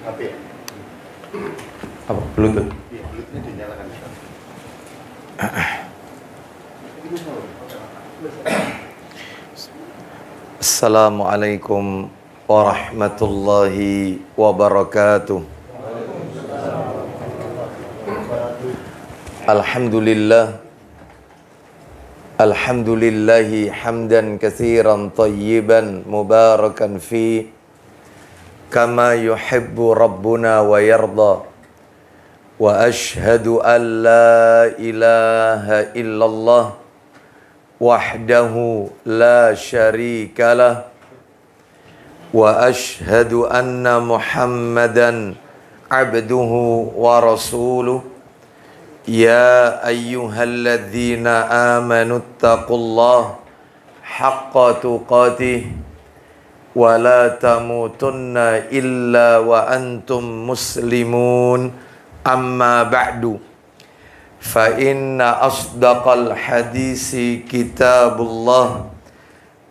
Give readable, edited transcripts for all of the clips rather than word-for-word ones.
HP ya? Apa? Bluetooth? Iya, Bluetoothnya dinyalakan. Assalamualaikum warahmatullahi wabarakatuh. Alhamdulillah. Alhamdulillahi hamdan katsiran tayyiban mubarakan fi kama yuhibbu rabbuna wa yarda. Wa ashhadu an la ilaha illallah wahdahu la syarikalah wa ashhadu anna Muhammadan abduhu wa rasuluh. Ya ayyuhalladzina amanu taqullaha haqqa tuqatih wa la tamutunna illa wa antum muslimun. Amma ba'du, fa inna asdaqal hadisi kitabullah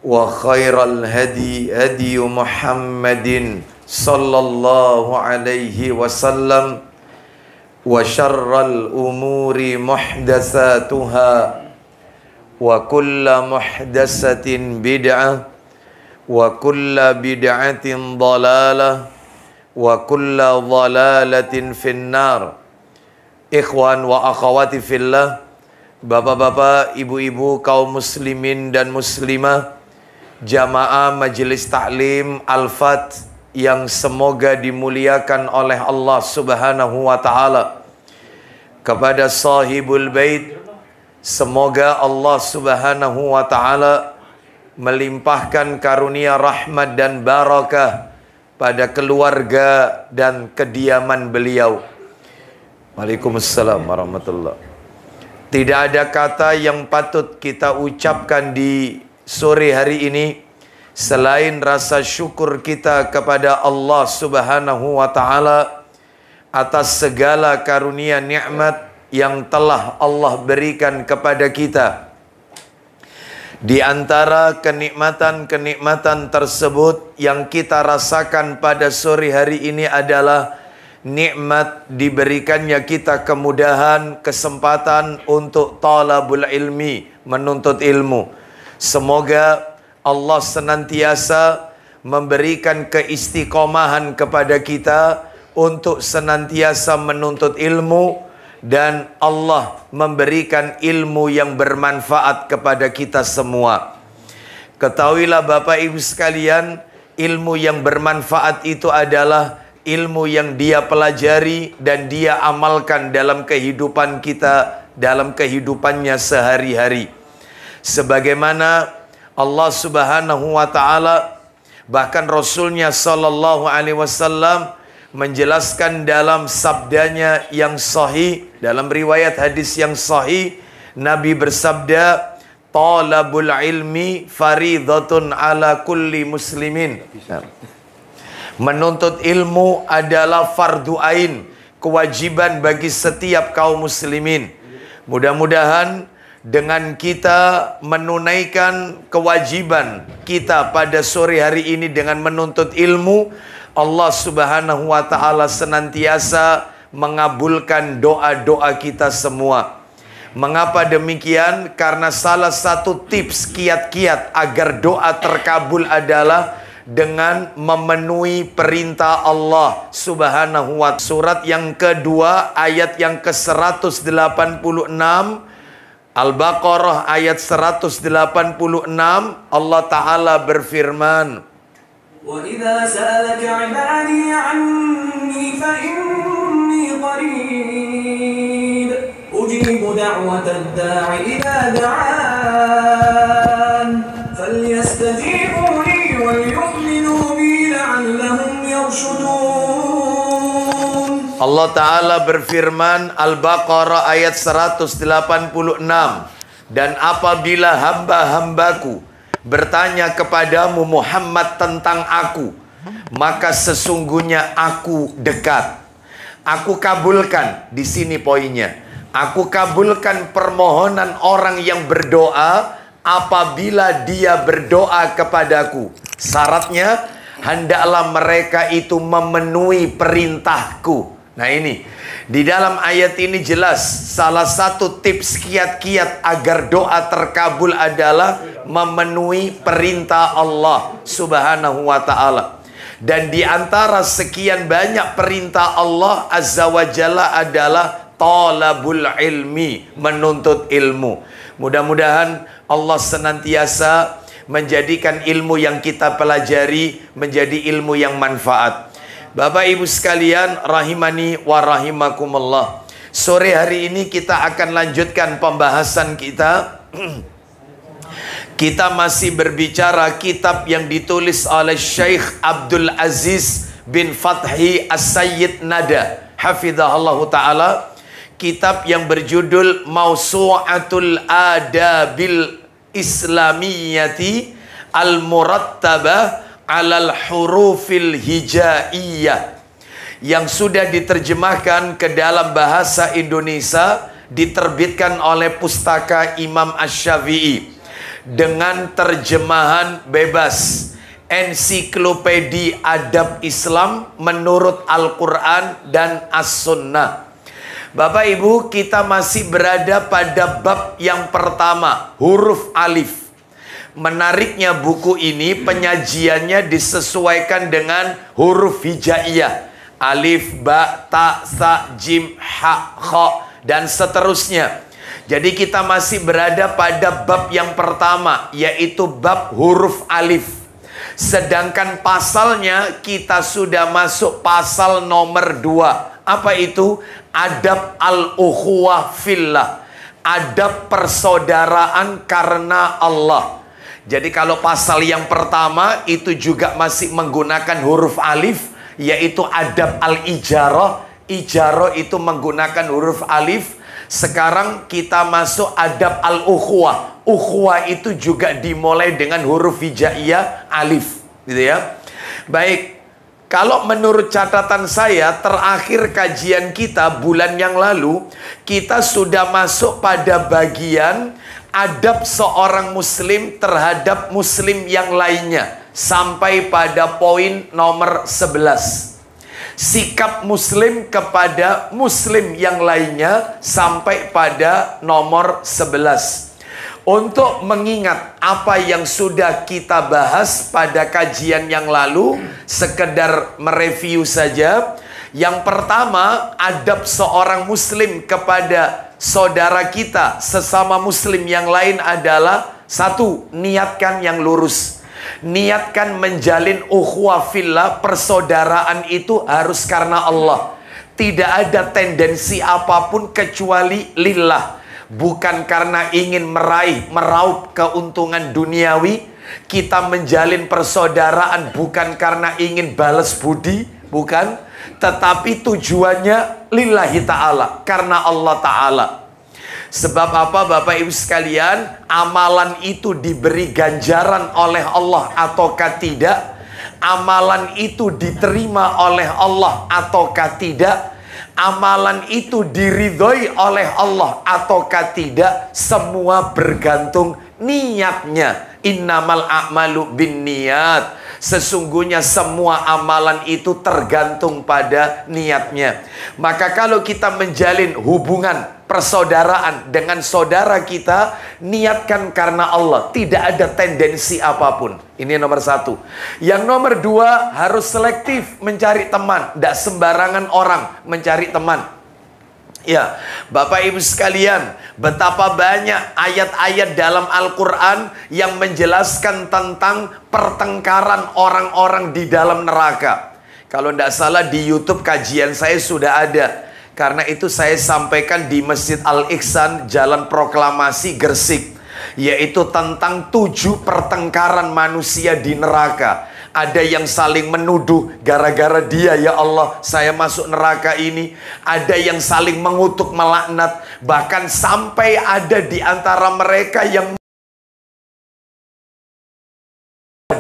wa khairal hadi hadi Muhammadin sallallahu alaihi wasallam wa syarral umuri muhdatsatuha wa kulla muhdatsatin bid'ah wa kulla bid'atin dhalalah wa kulla dhalalatin finnar. Ikhwan wa akhawati fillah, bapak-bapak, ibu-ibu, kaum muslimin dan muslimah, jamaah majelis taklim Al-Fat yang semoga dimuliakan oleh Allah Subhanahu wa taala. Kepada sahibul bait, semoga Allah Subhanahu wa taala melimpahkan karunia rahmat dan barakah pada keluarga dan kediaman beliau. Waalaikumsalam warahmatullahi. Tidak ada kata yang patut kita ucapkan di sore hari ini selain rasa syukur kita kepada Allah Subhanahu wa taala atas segala karunia nikmat yang telah Allah berikan kepada kita. Di antara kenikmatan-kenikmatan tersebut yang kita rasakan pada sore hari ini adalah nikmat diberikannya kita kemudahan, kesempatan untuk talabul ilmi, menuntut ilmu. Semoga Allah senantiasa memberikan keistiqomahan kepada kita untuk senantiasa menuntut ilmu, dan Allah memberikan ilmu yang bermanfaat kepada kita semua. Ketahuilah Bapak Ibu sekalian, ilmu yang bermanfaat itu adalah ilmu yang dia pelajari dan dia amalkan dalam kehidupan kita, dalam kehidupannya sehari-hari. Sebagaimana Allah Subhanahu wa taala bahkan Rasulnya sallallahu alaihi wasallam menjelaskan dalam sabdanya yang sahih, dalam riwayat hadis yang sahih, Nabi bersabda, talabul ilmi faridhatun ala kulli muslimin. Menuntut ilmu adalah fardu ain, kewajiban bagi setiap kaum muslimin. Mudah-mudahan dengan kita menunaikan kewajiban kita pada sore hari ini dengan menuntut ilmu, Allah Subhanahu wa taala senantiasa mengabulkan doa-doa kita semua. Mengapa demikian? Karena salah satu tips kiat-kiat agar doa terkabul adalah dengan memenuhi perintah Allah Subhanahu wa ta'ala. Surat yang kedua ayat yang ke-186, Al-Baqarah ayat 186, Allah Ta'ala berfirman, وَإِذَا سَأَلَكَ عِبَادِي عَنِّي فَإِنِّي قَرِيبٌ أُجِيبُ دَعْوَةَ الدَّاعِ إِذَا دَعَانِ فَلْيَسْتَجِيبُوا لِي وَلْيُؤْمِنُوا بِي لَعَلَّهُمْ يَرْشُدُونَ. Allah Ta'ala berfirman, Al-Baqarah ayat 186, dan apabila hamba-hambaku bertanya kepadamu Muhammad tentang aku, maka sesungguhnya aku dekat. Aku kabulkan, di sini poinnya. Aku kabulkan permohonan orang yang berdoa apabila dia berdoa kepadaku. Syaratnya hendaklah mereka itu memenuhi perintahku. Nah ini, di dalam ayat ini jelas salah satu tips kiat-kiat agar doa terkabul adalah memenuhi perintah Allah Subhanahu wa ta'ala. Dan di antara sekian banyak perintah Allah Azza wa Jalla adalah talabul ilmi, menuntut ilmu. Mudah-mudahan Allah senantiasa menjadikan ilmu yang kita pelajari menjadi ilmu yang manfaat. Bapak Ibu sekalian rahimani wa rahimakumullah. Sore hari ini kita akan lanjutkan pembahasan kita. Kita masih berbicara kitab yang ditulis oleh Syekh Abdul Aziz bin Fathi As-Sayyid Nada, hafizahullahu ta'ala. Kitab yang berjudul Mausu'atul Adabil Islamiyati Al-Murattabah Alal Hurufil Hijaiyah, yang sudah diterjemahkan ke dalam bahasa Indonesia, diterbitkan oleh Pustaka Imam Asy-Syafi'i dengan terjemahan bebas, Ensiklopedia Adab Islam menurut Al-Quran dan As-Sunnah. Bapak Ibu, kita masih berada pada bab yang pertama, huruf alif. Menariknya buku ini penyajiannya disesuaikan dengan huruf hijaiyah. Alif, ba, ta, sa, jim, ha, kha, dan seterusnya. Jadi kita masih berada pada bab yang pertama, yaitu bab huruf alif. Sedangkan pasalnya kita sudah masuk pasal nomor 2. Apa itu? Adab al-ukhuwah fillah. Adab persaudaraan karena Allah. Jadi kalau pasal yang pertama itu juga masih menggunakan huruf alif, yaitu adab al-ijarah. Ijarah itu menggunakan huruf alif. Sekarang kita masuk adab al-ukhuwah. Ukhuwah itu juga dimulai dengan huruf hijaiyah alif, gitu ya. Baik, kalau menurut catatan saya, terakhir kajian kita bulan yang lalu, kita sudah masuk pada bagian adab seorang muslim terhadap muslim yang lainnya, sampai pada poin nomor 11. Sikap muslim kepada muslim yang lainnya sampai pada nomor 11. Untuk mengingat apa yang sudah kita bahas pada kajian yang lalu, sekedar mereview saja. Yang pertama, adab seorang muslim kepada saudara kita sesama muslim yang lain adalah: satu, niatkan yang lurus. Niatkan menjalin ukhuwah fillah, persaudaraan itu harus karena Allah. Tidak ada tendensi apapun kecuali lillah. Bukan karena ingin meraup keuntungan duniawi. Kita menjalin persaudaraan bukan karena ingin balas budi, bukan. Tetapi tujuannya lillahi ta'ala, karena Allah ta'ala. Sebab apa Bapak Ibu sekalian? Amalan itu diberi ganjaran oleh Allah ataukah tidak? Amalan itu diterima oleh Allah ataukah tidak? Amalan itu diridhoi oleh Allah ataukah tidak? Semua bergantung niatnya. Innamal a'malu binniyat. Sesungguhnya semua amalan itu tergantung pada niatnya. Maka kalau kita menjalin hubungan persaudaraan dengan saudara kita, niatkan karena Allah. Tidak ada tendensi apapun. Ini nomor satu. Yang nomor dua, harus selektif mencari teman. Tidak sembarangan orang mencari teman. Ya, Bapak Ibu sekalian, betapa banyak ayat-ayat dalam Al-Quran yang menjelaskan tentang pertengkaran orang-orang di dalam neraka. Kalau tidak salah di YouTube kajian saya sudah ada. Karena itu saya sampaikan di Masjid Al-Ihsan, Jalan Proklamasi, Gresik. Yaitu tentang 7 pertengkaran manusia di neraka. Ada yang saling menuduh, gara-gara dia ya Allah saya masuk neraka ini. Ada yang saling mengutuk, melaknat. Bahkan sampai ada di antara mereka yang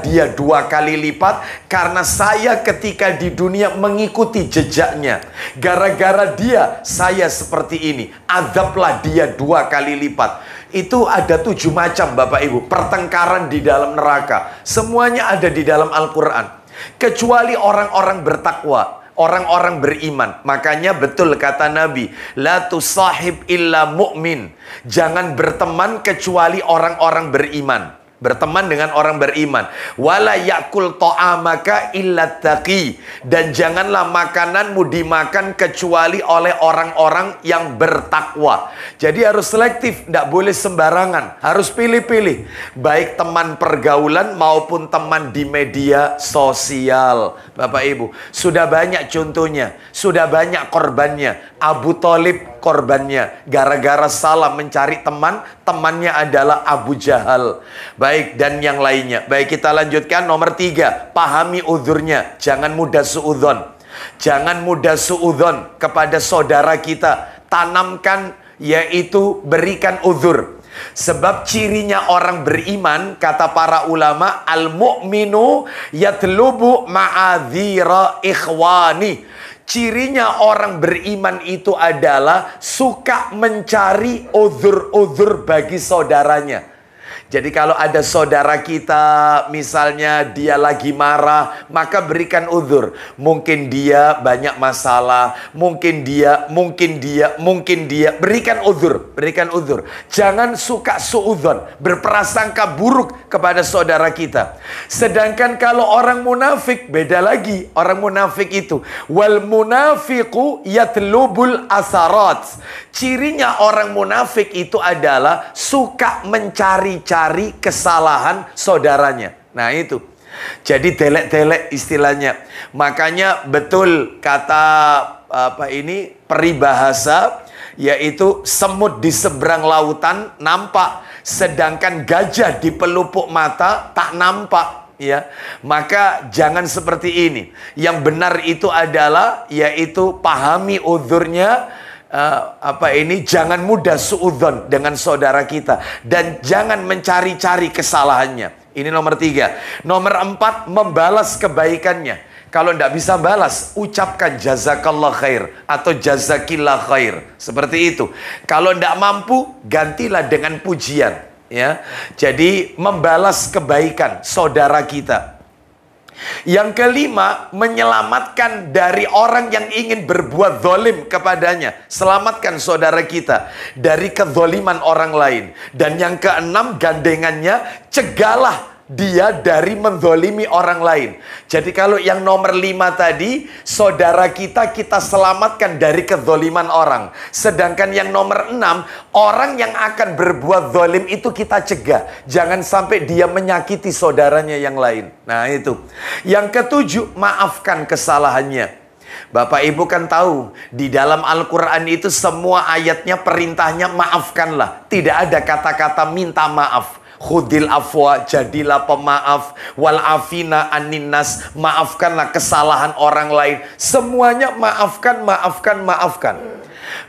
dia 2 kali lipat karena saya ketika di dunia mengikuti jejaknya. Gara-gara dia saya seperti ini. Azablah dia 2 kali lipat. Itu ada 7 macam Bapak Ibu pertengkaran di dalam neraka. Semuanya ada di dalam Al-Quran. kecuali orang-orang bertakwa, orang-orang beriman. Makanya betul kata Nabi, la tusahib illa mu'min. Jangan berteman kecuali orang-orang beriman. Berteman dengan orang beriman. Wala yakul ta'amaka illa taqi. Dan janganlah makananmu dimakan kecuali oleh orang-orang yang bertakwa. Jadi harus selektif, tidak boleh sembarangan. Harus pilih-pilih. Baik teman pergaulan maupun teman di media sosial. Bapak Ibu, sudah banyak contohnya. Sudah banyak korbannya. Abu Thalib korbannya. Gara-gara salah mencari teman, temannya adalah Abu Jahal. Baik, dan yang lainnya. Baik, kita lanjutkan. Nomor 3, pahami uzurnya. Jangan mudah suudzon. Jangan mudah suudzon kepada saudara kita. Tanamkan, yaitu berikan uzur. Sebab cirinya orang beriman, kata para ulama, al-mu'minu yatlubu ma'adhira ikhwani. Cirinya orang beriman itu adalah suka mencari uzur-uzur bagi saudaranya. Jadi kalau ada saudara kita, misalnya dia lagi marah, maka berikan uzur. Mungkin dia banyak masalah, mungkin dia, berikan uzur, berikan uzur. Jangan suka suudzon, berprasangka buruk kepada saudara kita. Sedangkan kalau orang munafik, beda lagi. Orang munafik itu, wal munafiqu yatlubul asarat. Cirinya orang munafik itu adalah suka mencari-cari kesalahan saudaranya. Nah itu. Jadi delek-delek istilahnya. Makanya betul kata peribahasa, yaitu semut di seberang lautan nampak, sedangkan gajah di pelupuk mata tak nampak. Ya, maka jangan seperti ini. Yang benar itu adalah, yaitu pahami uzurnya. Jangan mudah suudzon dengan saudara kita, dan jangan mencari-cari kesalahannya. Ini nomor 3. Nomor 4, membalas kebaikannya. Kalau tidak bisa balas, ucapkan jazakallah khair atau jazakillah khair, seperti itu. Kalau tidak mampu, gantilah dengan pujian, ya. Jadi membalas kebaikan saudara kita. Yang kelima, menyelamatkan dari orang yang ingin berbuat zalim kepadanya. Selamatkan saudara kita dari kezaliman orang lain. Dan yang keenam, gandengannya, cegahlah dia dari menzalimi orang lain. Jadi kalau yang nomor 5 tadi, saudara kita selamatkan dari kezaliman orang. Sedangkan yang nomor 6, orang yang akan berbuat zalim itu kita cegah. Jangan sampai dia menyakiti saudaranya yang lain. Nah itu. Yang ketujuh, maafkan kesalahannya. Bapak Ibu kan tahu, di dalam Al-Quran itu semua ayatnya perintahnya maafkanlah. Tidak ada kata-kata minta maaf. Khudil afwa, jadilah pemaaf. Wal afina aninnas, maafkanlah kesalahan orang lain. Semuanya maafkan, maafkan, maafkan.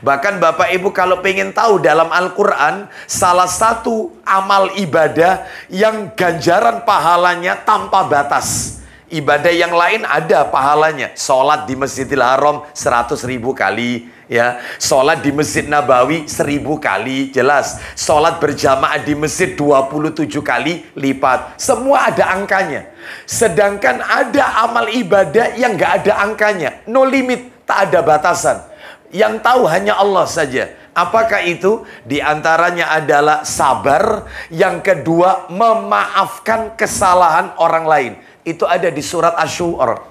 Bahkan Bapak Ibu kalau pengen tahu dalam Al-Quran, salah satu amal ibadah yang ganjaran pahalanya tanpa batas. Ibadah yang lain ada pahalanya. Sholat di Masjidil Haram 100.000 kali, ya. Sholat di Masjid Nabawi 1000 kali, jelas. Sholat berjamaah di masjid 27 kali lipat. Semua ada angkanya. Sedangkan ada amal ibadah yang nggak ada angkanya, no limit, tak ada batasan. Yang tahu hanya Allah saja. Apakah itu? Di antaranya adalah sabar. Yang kedua, memaafkan kesalahan orang lain. Itu ada di surat Asyura.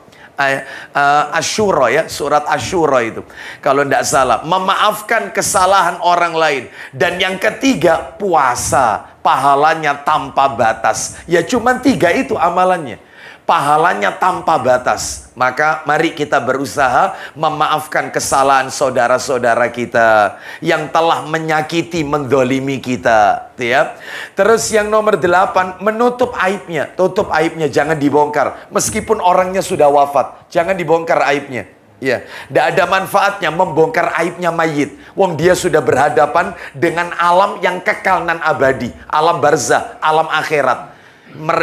Asyura, ya, surat Asyura itu. Kalau tidak salah, memaafkan kesalahan orang lain. Dan yang ketiga, puasa. Pahalanya tanpa batas. Ya cuman 3 itu amalannya. Pahalanya tanpa batas. Maka mari kita berusaha memaafkan kesalahan saudara-saudara kita yang telah menyakiti, mendolimi kita, ya. Terus yang nomor 8, menutup aibnya. Tutup aibnya, jangan dibongkar. Meskipun orangnya sudah wafat, jangan dibongkar aibnya. Ya, tidak ada manfaatnya membongkar aibnya mayit. Wong dia sudah berhadapan dengan alam yang kekal nan abadi, alam barzah, alam akhirat.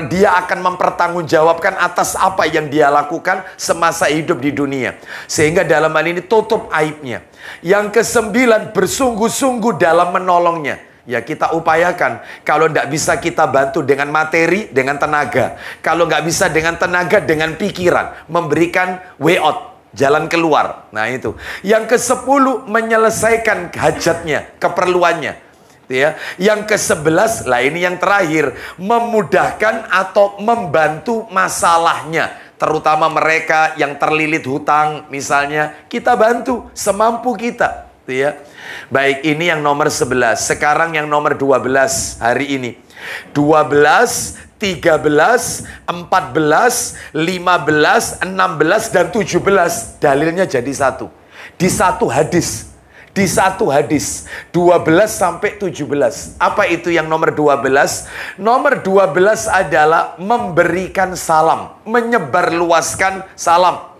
Dia akan mempertanggungjawabkan atas apa yang dia lakukan semasa hidup di dunia. Sehingga dalam hal ini tutup aibnya. Yang ke-9, bersungguh-sungguh dalam menolongnya. ya kita upayakan. Kalau tidak bisa kita bantu dengan materi, dengan tenaga. Kalau nggak bisa dengan tenaga, dengan pikiran. Memberikan way out, jalan keluar. Nah itu. Yang ke-10, menyelesaikan hajatnya, keperluannya. Ya. Yang ke-11, lah ini yang terakhir, memudahkan atau membantu masalahnya. Terutama mereka yang terlilit hutang misalnya, kita bantu semampu kita. Ya. Baik, ini yang nomor 11. Sekarang yang nomor 12 hari ini. 12, 13, 14, 15, 16, dan 17. Dalilnya jadi satu. Di satu hadis. Di satu hadis. 12 sampai 17. Apa itu yang nomor 12? Nomor 12 adalah memberikan salam. Menyebarluaskan salam.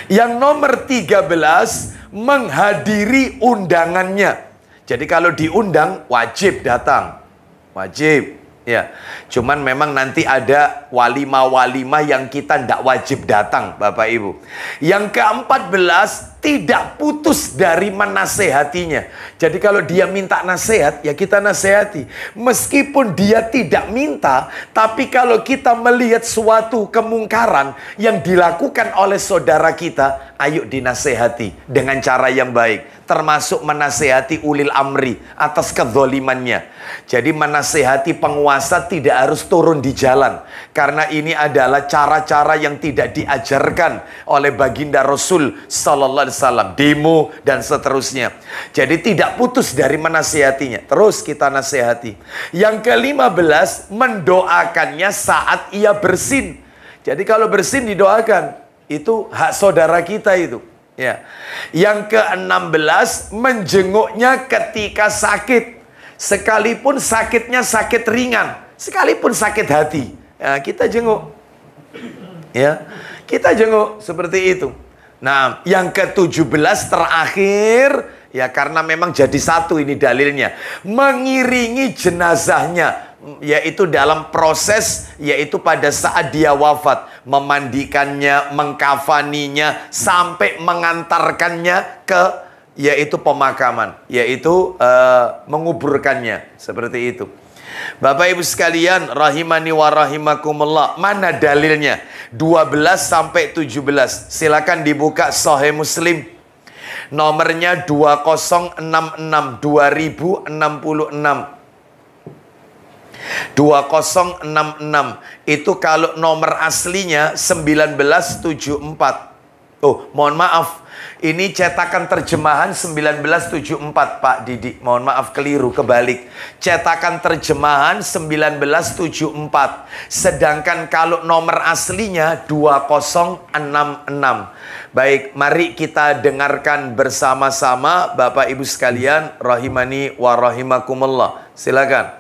Yang nomor 13, menghadiri undangannya. Jadi kalau diundang, wajib datang. Wajib. Ya, cuman memang nanti ada walimah-walimah yang kita tidak wajib datang, Bapak Ibu. Yang ke-14, tidak putus dari menasehatinya. Jadi kalau dia minta nasihat, ya kita nasihati. Meskipun dia tidak minta, tapi kalau kita melihat suatu kemungkaran yang dilakukan oleh saudara kita, ayo dinasehati dengan cara yang baik. Termasuk menasehati ulil amri atas kezolimannya. Jadi menasehati penguasa tidak harus turun di jalan. Karena ini adalah cara-cara yang tidak diajarkan oleh baginda Rasul Sallallahu Alaihi Wasallam. Demo dan seterusnya. Jadi tidak putus dari menasehatinya. Terus kita nasihati. Yang ke-15, mendoakannya saat ia bersin. Jadi kalau bersin didoakan. Itu hak saudara kita itu. Ya. Yang ke-16, menjenguknya ketika sakit. Sekalipun sakitnya sakit ringan, sekalipun sakit hati, ya, kita jenguk. Ya, kita jenguk seperti itu. Nah, yang ke-17 terakhir, ya karena memang jadi satu ini dalilnya, mengiringi jenazahnya, yaitu dalam proses, yaitu pada saat dia wafat, memandikannya, mengkafaninya, sampai mengantarkannya ke, yaitu pemakaman, yaitu menguburkannya, seperti itu. Bapak Ibu sekalian, rahimani wa rahimakumullah, mana dalilnya? 12 sampai 17. Silakan dibuka Sahih Muslim. Nomornya 2066, 2066. 2066 itu kalau nomor aslinya 1974. Oh, mohon maaf. Ini cetakan terjemahan 1974, Pak Didi. Mohon maaf, keliru, kebalik. Cetakan terjemahan 1974. Sedangkan kalau nomor aslinya 2066. Baik, mari kita dengarkan bersama-sama Bapak Ibu sekalian, rahimani wa rahimakumullah. Silakan.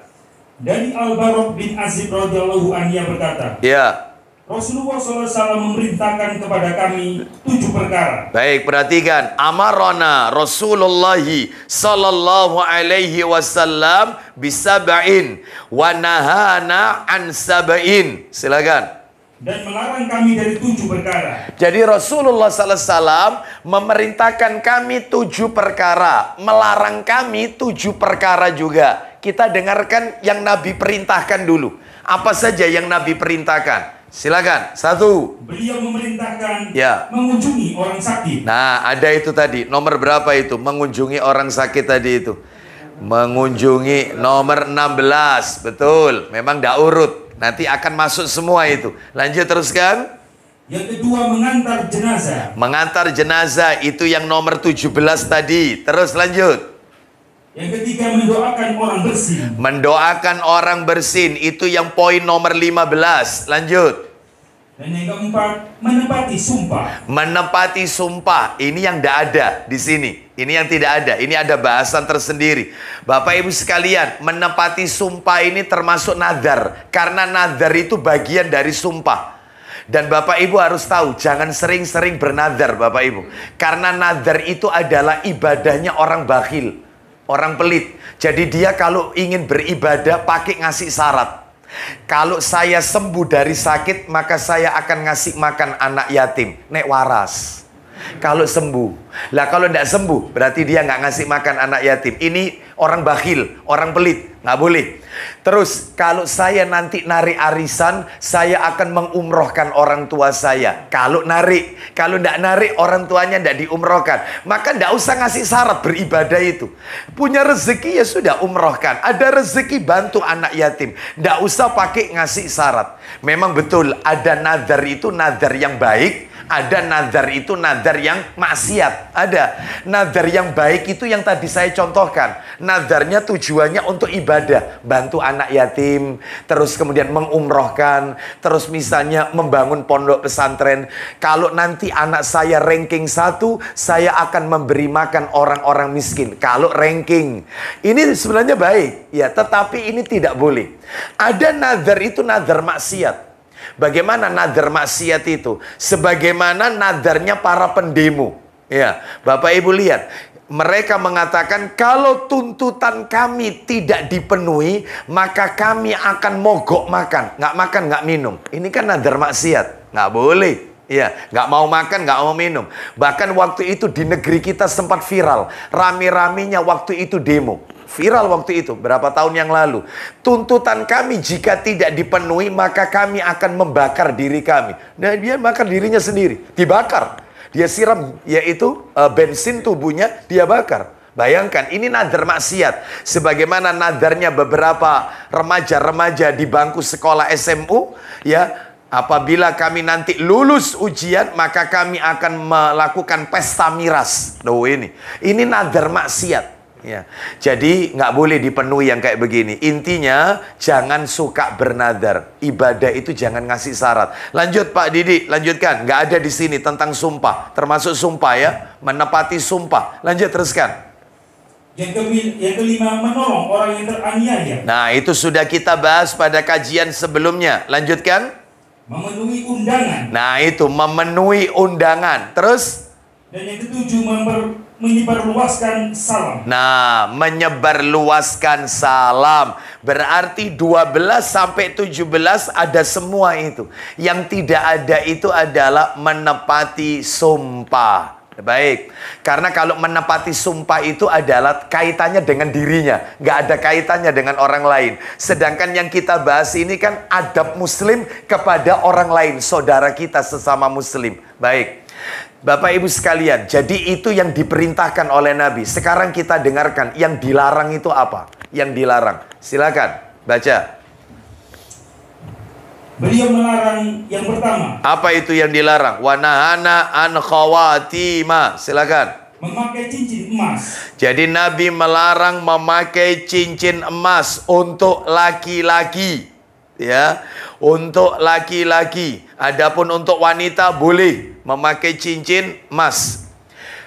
Dari Al-Barok bin Azib radhiyallahu anhu berkata, ya, Rasulullah SAW memerintahkan kepada kami 7 perkara. Baik, perhatikan. Amarona Rasulullah sallallahu alaihi wasallam bisab'in wa nahana an sab'in. Silakan. Dan melarang kami dari 7 perkara. Jadi Rasulullah SAW memerintahkan kami 7 perkara, melarang kami 7 perkara juga. Kita dengarkan yang Nabi perintahkan dulu. Apa saja yang Nabi perintahkan? Silakan. 1. Beliau memerintahkan ya, mengunjungi orang sakit. Nah, ada itu tadi. Nomor berapa itu? Mengunjungi orang sakit tadi itu. Mengunjungi nomor 16. Betul. Memang tidak urut. Nanti akan masuk semua itu. Lanjut teruskan. Yang kedua, mengantar jenazah. Mengantar jenazah itu yang nomor 17 tadi. Terus lanjut. Yang ketiga, mendoakan orang bersin. Mendoakan orang bersin itu yang poin nomor 15. Lanjut. Dan yang keempat, menepati sumpah. Menepati sumpah. Ini yang tidak ada di sini. Ini yang tidak ada. Ini ada bahasan tersendiri. Bapak Ibu sekalian, menepati sumpah ini termasuk nadar. Karena nadar itu bagian dari sumpah. Dan Bapak Ibu harus tahu, jangan sering-sering bernadar Bapak Ibu. Karena nadar itu adalah ibadahnya orang bakhil. Orang pelit. Jadi dia kalau ingin beribadah pakai ngasih syarat. Kalau saya sembuh dari sakit, maka saya akan ngasih makan anak yatim. Nek waras. Kalau sembuh. Lah kalau tidak sembuh, berarti dia nggak ngasih makan anak yatim. Ini orang bakhil, orang pelit, nggak boleh. Terus kalau saya nanti narik arisan, saya akan mengumrohkan orang tua saya. Kalau narik, kalau nggak narik orang tuanya nggak diumrohkan, maka nggak usah ngasih syarat beribadah itu. Punya rezeki ya sudah umrohkan. Ada rezeki bantu anak yatim, nggak usah pakai ngasih syarat. Memang betul ada nadar itu nadar yang baik. Ada nadar itu nadar yang maksiat. Ada nadar yang baik itu yang tadi saya contohkan. Nadarnya tujuannya untuk ibadah, bantu anak yatim, terus kemudian mengumrohkan, terus misalnya membangun pondok pesantren. Kalau nanti anak saya ranking 1, saya akan memberi makan orang-orang miskin. Kalau ranking ini sebenarnya baik ya, tetapi ini tidak boleh. Ada nadar itu nadar maksiat. Bagaimana nadar maksiat itu? Sebagaimana nadarnya para pendemo. Ya, Bapak Ibu lihat, mereka mengatakan kalau tuntutan kami tidak dipenuhi, maka kami akan mogok makan, nggak minum. Ini kan nadar maksiat, nggak boleh. Ya, nggak mau makan, nggak mau minum. Bahkan waktu itu di negeri kita sempat viral, rame-ramenya waktu itu demo. Viral waktu itu, berapa tahun yang lalu. Tuntutan kami jika tidak dipenuhi, maka kami akan membakar diri kami. Nah, dia bakar dirinya sendiri. Dibakar. Dia siram, yaitu bensin tubuhnya, dia bakar. Bayangkan, ini nadar maksiat. Sebagaimana nadarnya beberapa remaja-remaja di bangku sekolah SMU, ya, apabila kami nanti lulus ujian, maka kami akan melakukan pesta miras. Loh ini nadar maksiat. Ya, jadi nggak boleh dipenuhi yang kayak begini. Intinya jangan suka bernadar. Ibadah itu jangan ngasih syarat. Lanjut Pak Didi, lanjutkan. Nggak ada di sini tentang sumpah, termasuk sumpah ya, menepati sumpah. Lanjut teruskan. Yang kelima, menolong orang yang teraniaya. Nah, itu sudah kita bahas pada kajian sebelumnya. Lanjutkan. Memenuhi undangan. Nah, itu memenuhi undangan. Terus? Dan yang ketujuh, menyebarluaskan salam. Nah, menyebarluaskan salam. Berarti 12 sampai 17 ada semua itu. Yang tidak ada itu adalah menepati sumpah. Baik, karena kalau menepati sumpah itu adalah kaitannya dengan dirinya, nggak ada kaitannya dengan orang lain. Sedangkan yang kita bahas ini kan adab muslim kepada orang lain, saudara kita sesama muslim. Baik, Bapak Ibu sekalian, jadi itu yang diperintahkan oleh Nabi. Sekarang kita dengarkan yang dilarang itu apa? Yang dilarang, silakan baca. Beliau melarang yang pertama. Apa itu yang dilarang? Wa nahana an khawatima. Silakan. Memakai cincin emas. Jadi Nabi melarang memakai cincin emas untuk laki-laki. Ya, untuk laki-laki. Adapun untuk wanita boleh memakai cincin emas.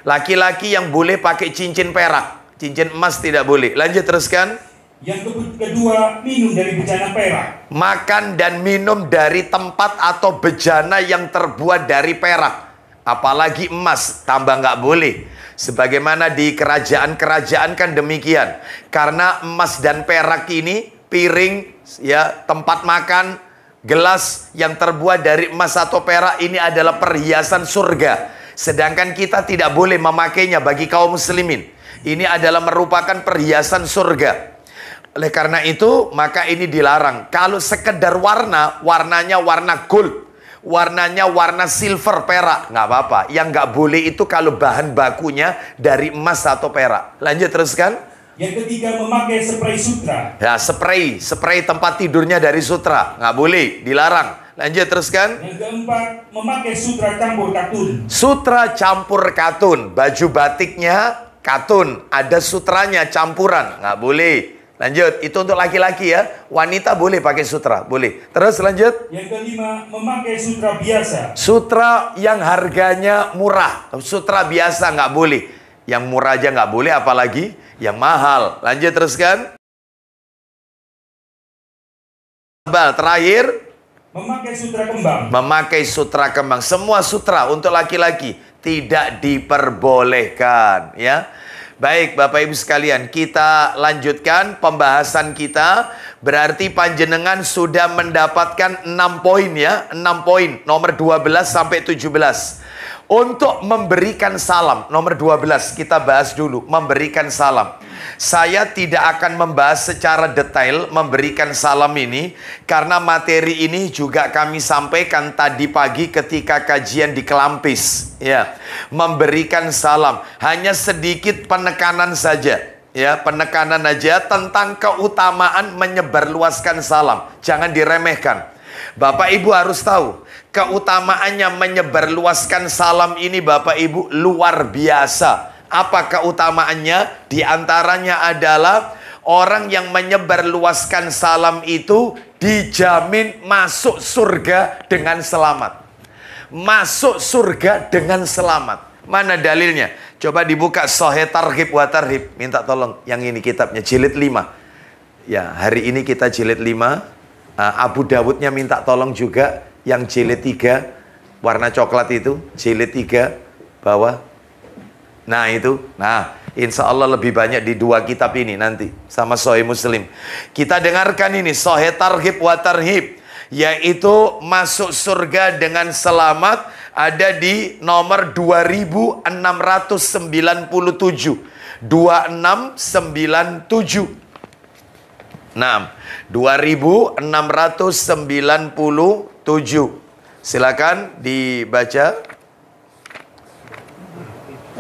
Laki-laki yang boleh pakai cincin perak. Cincin emas tidak boleh. Lanjut teruskan. Yang kedua, minum dari bejana perak. Makan dan minum dari tempat atau bejana yang terbuat dari perak. Apalagi emas, tambah nggak boleh. Sebagaimana di kerajaan-kerajaan kan demikian. Karena emas dan perak ini, piring, ya, tempat makan, gelas yang terbuat dari emas atau perak ini adalah perhiasan surga. Sedangkan kita tidak boleh memakainya bagi kaum muslimin. Ini adalah merupakan perhiasan surga. Oleh karena itu, maka ini dilarang. Kalau sekedar warna, warnanya warna gold, warnanya warna silver, perak, nggak apa-apa. Yang nggak boleh itu kalau bahan bakunya dari emas atau perak. Lanjut teruskan. Yang ketiga, memakai spray sutra. Ya, spray tempat tidurnya dari sutra, nggak boleh, dilarang. Lanjut teruskan. Yang keempat, memakai sutra campur katun. Sutra campur katun, baju batiknya katun, ada sutranya campuran, nggak boleh. Lanjut, itu untuk laki-laki ya. Wanita boleh pakai sutra, boleh. Terus lanjut. Yang kelima, memakai sutra biasa. Sutra yang harganya murah. Sutra biasa nggak boleh. Yang murah aja nggak boleh, apalagi yang mahal. Lanjut teruskan. Terakhir. Memakai sutra kembang. Memakai sutra kembang. Semua sutra untuk laki-laki tidak diperbolehkan ya. Baik Bapak Ibu sekalian, kita lanjutkan pembahasan kita. Berarti panjenengan sudah mendapatkan 6 poin ya, 6 poin, nomor 12 sampai 17. Untuk memberikan salam, nomor 12 kita bahas dulu, memberikan salam. Saya tidak akan membahas secara detail memberikan salam ini, karena materi ini juga kami sampaikan tadi pagi ketika kajian di Kelampis. Ya, memberikan salam. Hanya sedikit penekanan saja. Ya, penekanan aja tentang keutamaan menyebarluaskan salam. Jangan diremehkan. Bapak Ibu harus tahu, keutamaannya menyebarluaskan salam ini Bapak Ibu luar biasa. Apa keutamaannya? Di antaranya adalah orang yang menyebarluaskan salam itu dijamin masuk surga dengan selamat. Masuk surga dengan selamat. Mana dalilnya? Coba dibuka Sahih Targhib wa Tarhib. Minta tolong yang ini kitabnya jilid 5. Ya, hari ini kita jilid 5. Abu Dawudnya minta tolong juga yang jilid 3 warna coklat itu, jilid 3 bawah. Nah itu, nah insya Allah lebih banyak di 2 kitab ini nanti sama Sahih Muslim. Kita dengarkan ini Sahih Targhib wa Tarhib, yaitu masuk surga dengan selamat, ada di nomor 2697. 2697. Nah, 2697. Silakan dibaca.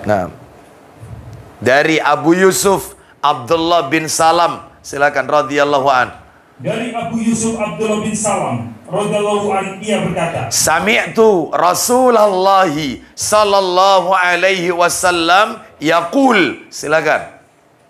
Nah, dari Abu Yusuf Abdullah bin Salam, silakan radhiyallahu an. Dari Abu Yusuf Abdullah bin Salam radhiyallahu an, ia berkata, Sami'tu Rasulullah sallallahu alaihi wasallam yaqul, silakan.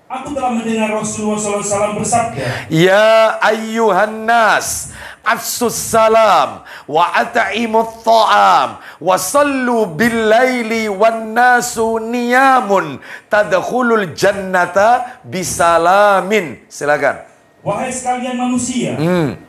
Aku telah mendengar Rasulullah SAW bersabda, Ya ayyuhan nas, afsus salam wa at'imut ta'am wa sallu bil laili wan nasu niyamun tadkhulul jannata bisalamin. Silakan. wahai sekalian manusia,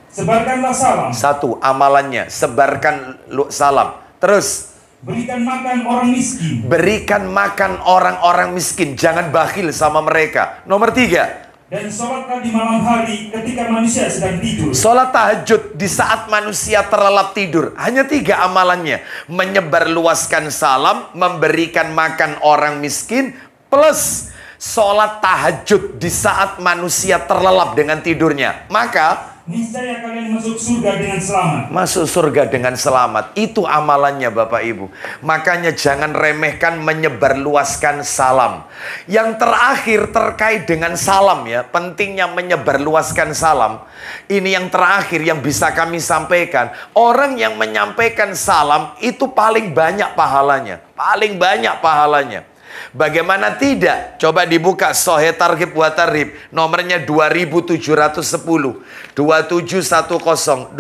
sebarkanlah salam. 1 amalannya, sebarkan salam. Terus Berikan makan orang miskin. berikan makan orang-orang miskin, jangan bakhil sama mereka. Nomor 3, Dan sholatlah di malam hari ketika manusia sedang tidur. sholat tahajud di saat manusia terlelap tidur. Hanya 3 amalannya. Menyebarluaskan salam, memberikan makan orang miskin, plus sholat tahajud di saat manusia terlelap dengan tidurnya. Maka niscaya kalian masuk surga dengan selamat. masuk surga dengan selamat. Itu amalannya Bapak Ibu. Makanya jangan remehkan menyebarluaskan salam. Yang terakhir terkait dengan salam ya, pentingnya menyebarluaskan salam. Ini yang terakhir yang bisa kami sampaikan. Orang yang menyampaikan salam itu paling banyak pahalanya. Paling banyak pahalanya. Bagaimana tidak? Coba dibuka Sahih Targhib wa Tarhib, nomornya 2710. 2710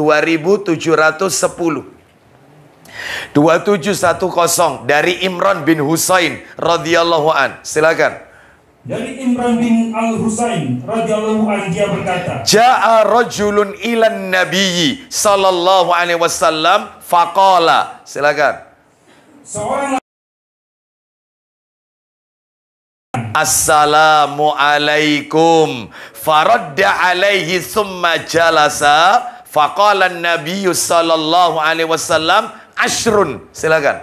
2710 dari Imran bin Husain radhiyallahu an. Silakan. Dari Imran bin Al-Husain radhiyallahu an, dia berkata, Ja'a rajulun ilan nabiyyi sallallahu alaihi wasallam faqala. Silakan. seorang Assalamualaikum. Faradda alaihi summa jalasa. Faqala an-nabiyyu sallallahu alaihi wasallam ashrun. Silakan.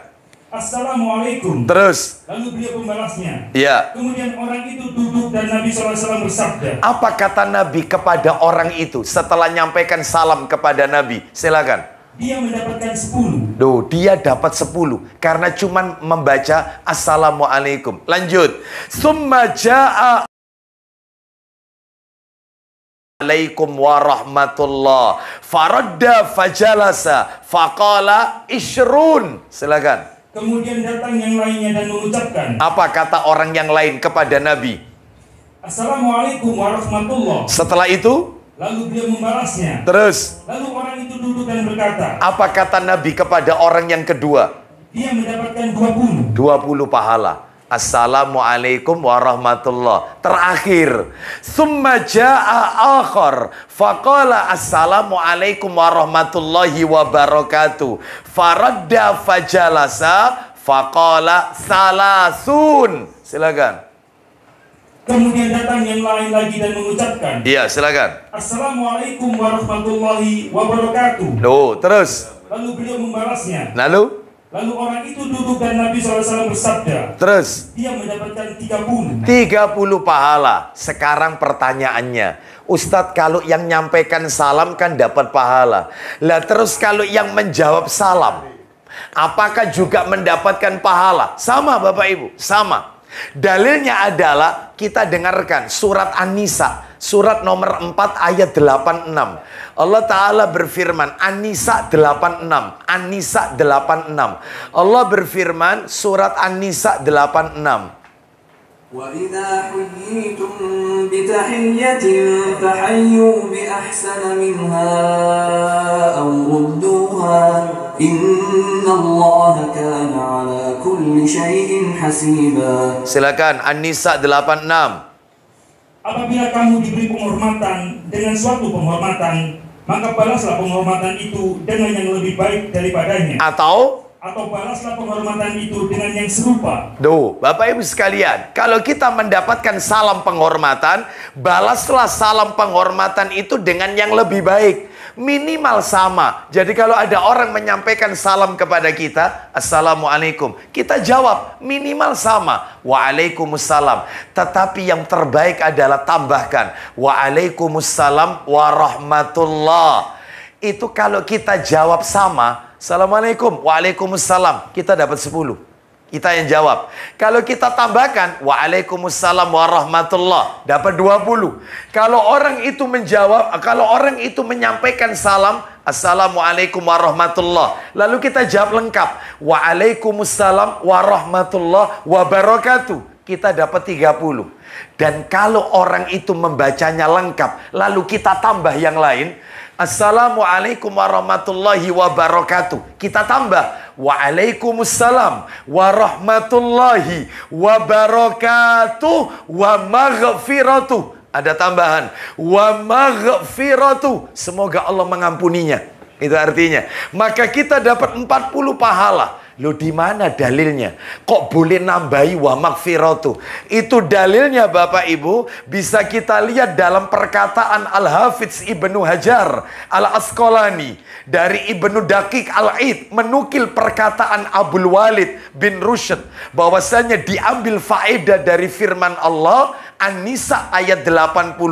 Assalamualaikum. Terus. Lalu beliau membalasnya. Ya. Kemudian orang itu duduk dan Nabi SAW bersabda. Apa kata Nabi kepada orang itu setelah nyampaikan salam kepada Nabi? Silakan. Dia mendapatkan 10. Duh, dia dapat 10 karena cuman membaca Assalamualaikum. Lanjut. Summa ja'a Assalamualaikum warahmatullah. Faradda fajalasa. Faqala ishrun. Silakan. Kemudian datang yang lainnya dan mengucapkan. Apa kata orang yang lain kepada Nabi? Assalamualaikum warahmatullah. Setelah itu, Lalu beliau membalasnya. terus Lalu orang itu duduk dan berkata. apa kata Nabi kepada orang yang kedua? Dia mendapatkan 20. 20 pahala. Assalamualaikum warahmatullah. Terakhir, summa jaa akhar faqala assalamualaikum warahmatullahi wabarakatuh. Faradda fajalasa faqala salasun. Silakan. Kemudian datang yang lain lagi dan mengucapkan. Iya, silakan. Assalamualaikum warahmatullahi wabarakatuh. Loh, terus. Lalu beliau membalasnya. Lalu Lalu orang itu duduk dan Nabi SAW bersabda, Terus dia mendapatkan 30. 30 pahala. Sekarang pertanyaannya, Ustadz, kalau yang nyampaikan salam kan dapat pahala. Lah terus kalau yang menjawab salam, apakah juga mendapatkan pahala? Sama Bapak Ibu, sama. Dalilnya adalah kita dengarkan surat An-Nisa, surat nomor 4 ayat 86. Allah Ta'ala berfirman, An-Nisa 86, An-Nisa 86. Allah berfirman, surat An-Nisa 86. وَإِذَا حُيِّيتُم بِتَحِيَّةٍ فَحَيُّوا بِأَحْسَنَ مِنْهَا أَوْ رُدُّوهَا إِنَّ اللَّهَ كَانَ عَلَى كُلِّ شَيْءٍ حَسِيبًا. Silakan An-Nisa 86. Apabila kamu diberi penghormatan dengan suatu penghormatan, maka balaslah penghormatan itu dengan yang lebih baik daripadanya. Atau Balaslah penghormatan itu dengan yang serupa. Bapak Ibu sekalian, kalau kita mendapatkan salam penghormatan, balaslah salam penghormatan itu dengan yang lebih baik. Minimal sama. Jadi kalau ada orang menyampaikan salam kepada kita, Assalamualaikum, kita jawab minimal sama, Waalaikumsalam. Tetapi yang terbaik adalah tambahkan, Waalaikumsalam warahmatullah. Itu kalau kita jawab sama, Assalamualaikum, Waalaikumsalam, kita dapat 10. Kita yang jawab. Kalau kita tambahkan, Waalaikumsalam warahmatullah, dapat 20. Kalau orang itu menjawab, kalau orang itu menyampaikan salam, Assalamualaikum warahmatullah, lalu kita jawab lengkap, Waalaikumsalam warahmatullah wabarakatuh, kita dapat 30. Dan kalau orang itu membacanya lengkap, lalu kita tambah yang lain, Assalamualaikum warahmatullahi wabarakatuh, kita tambah Waalaikumsalam warahmatullahi wabarakatuh wa maghfiratuh. Ada tambahan, wa maghfiratuh, semoga Allah mengampuninya. Itu artinya, maka kita dapat 40 pahala. Loh, di mana dalilnya? Kok boleh nambahi wa maghfiratuh? Itu dalilnya Bapak Ibu, bisa kita lihat dalam perkataan Al-Hafidz Ibnu Hajar Al-Asqalani dari Ibnu Daqiq Al-Aid, menukil perkataan Abdul Walid bin Rushd bahwasanya diambil faedah dari firman Allah An-Nisa ayat 86.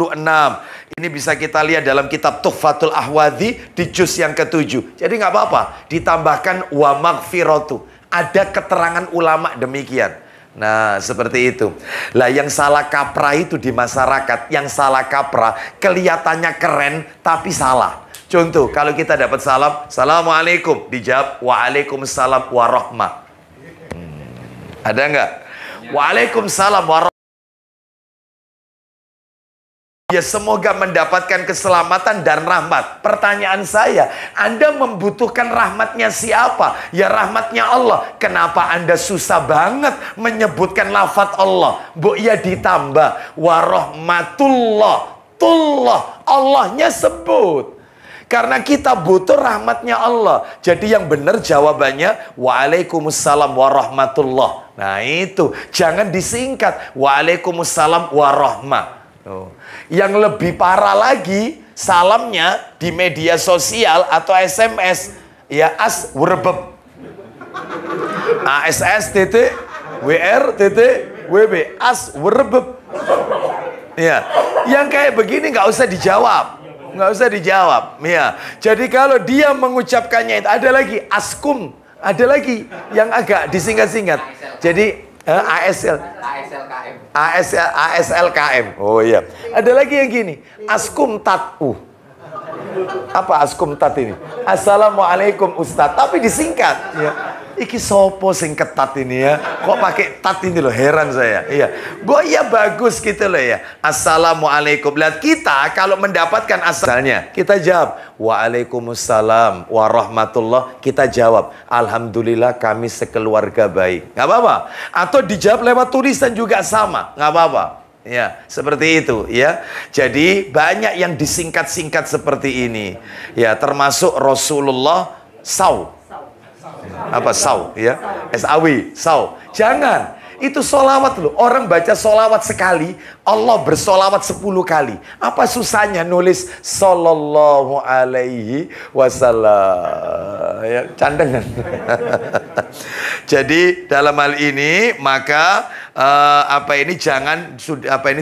Ini bisa kita lihat dalam kitab Tuhfatul Ahwadhi di juz yang ke-7. Jadi nggak apa-apa, ditambahkan wa maghfiratu. Ada keterangan ulama demikian. Nah, seperti itu. Lah, yang salah kaprah itu di masyarakat, yang salah kaprah kelihatannya keren tapi salah. Contoh, kalau kita dapat salam, Assalamualaikum, dijawab Waalaikumsalam warahmah. Ada nggak? Waalaikumsalam warahmah. Ya, semoga mendapatkan keselamatan dan rahmat. Pertanyaan saya, Anda membutuhkan rahmatnya siapa? Ya, rahmatnya Allah. Kenapa Anda susah banget menyebutkan lafaz Allah? Bu, ya ditambah warahmatullah. Tullah, Allahnya sebut. Karena kita butuh rahmatnya Allah. Jadi yang benar jawabannya Waalaikumsalam warahmatullah. Nah itu, jangan disingkat Waalaikumsalam warahmah. Yang lebih parah lagi, salamnya di media sosial atau SMS, ya aswrbeb, ASS.WR.WB, aswrbeb. Ya, yang kayak begini nggak usah dijawab, nggak usah dijawab. Ya, jadi kalau dia mengucapkannya itu, ada lagi askum, ada lagi yang agak disingkat-singkat. Jadi ASLKM. Oh iya. Ada lagi yang gini, askumtat. Apa askumtat ini? Assalamualaikum Ustadz, tapi disingkat ya. Iki sopo sing ketat ini ya. Kok pakai tat ini loh, heran saya. Iya. Bu, ya bagus gitu loh ya. Assalamualaikum. Lihat kita kalau mendapatkan asalnya, kita jawab Waalaikumsalam warahmatullah. Kita jawab Alhamdulillah kami sekeluarga baik. Nggak apa-apa. Atau dijawab lewat tulisan juga sama. Nggak apa-apa. Ya, seperti itu ya. Jadi banyak yang disingkat-singkat seperti ini. Ya, termasuk Rasulullah SAW. Apa saw ya? SAW. Jangan. Itu solawat loh. Orang baca solawat sekali, Allah bersolawat 10 kali. Apa susahnya nulis sallallahu alaihi wasallam? Ya, candengan. Jadi dalam hal ini maka jangan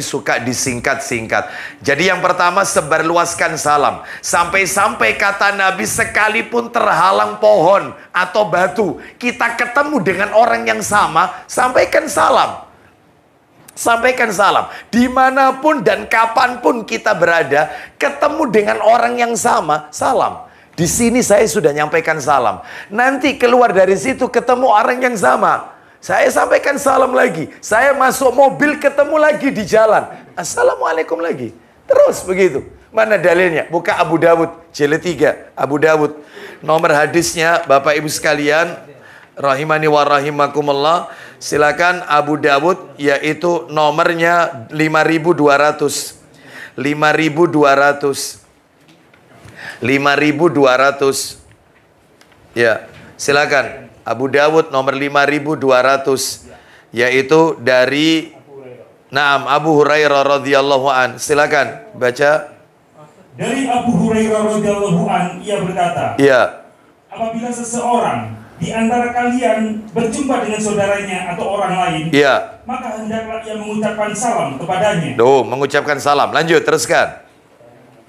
suka disingkat-singkat. Jadi yang pertama, sebarluaskan salam. Sampai-sampai kata Nabi, sekalipun terhalang pohon atau batu, kita ketemu dengan orang yang sama, sampaikan salam. Sampaikan salam. Dimanapun dan kapanpun kita berada, ketemu dengan orang yang sama, salam. Di sini saya sudah nyampaikan salam. Nanti keluar dari situ ketemu orang yang sama, saya sampaikan salam lagi. Saya masuk mobil ketemu lagi di jalan, assalamualaikum lagi. Terus begitu. Mana dalilnya? Buka Abu Dawud jilid 3. Abu Dawud. Nomor hadisnya Bapak Ibu sekalian rahimani wa rahimakumullah. Silakan Abu Dawud, yaitu nomornya 5200. 5200. 5200. Ya, silakan. Abu Dawud nomor 5200, yaitu dari Abu Hurairah radhiyallahu an. Silakan baca. Dari Abu Hurairah radhiyallahu an, ia berkata, iya, apabila seseorang di antara kalian berjumpa dengan saudaranya atau orang lain, iya, maka hendaklah ia mengucapkan salam kepadanya. Mengucapkan salam. Lanjut, teruskan.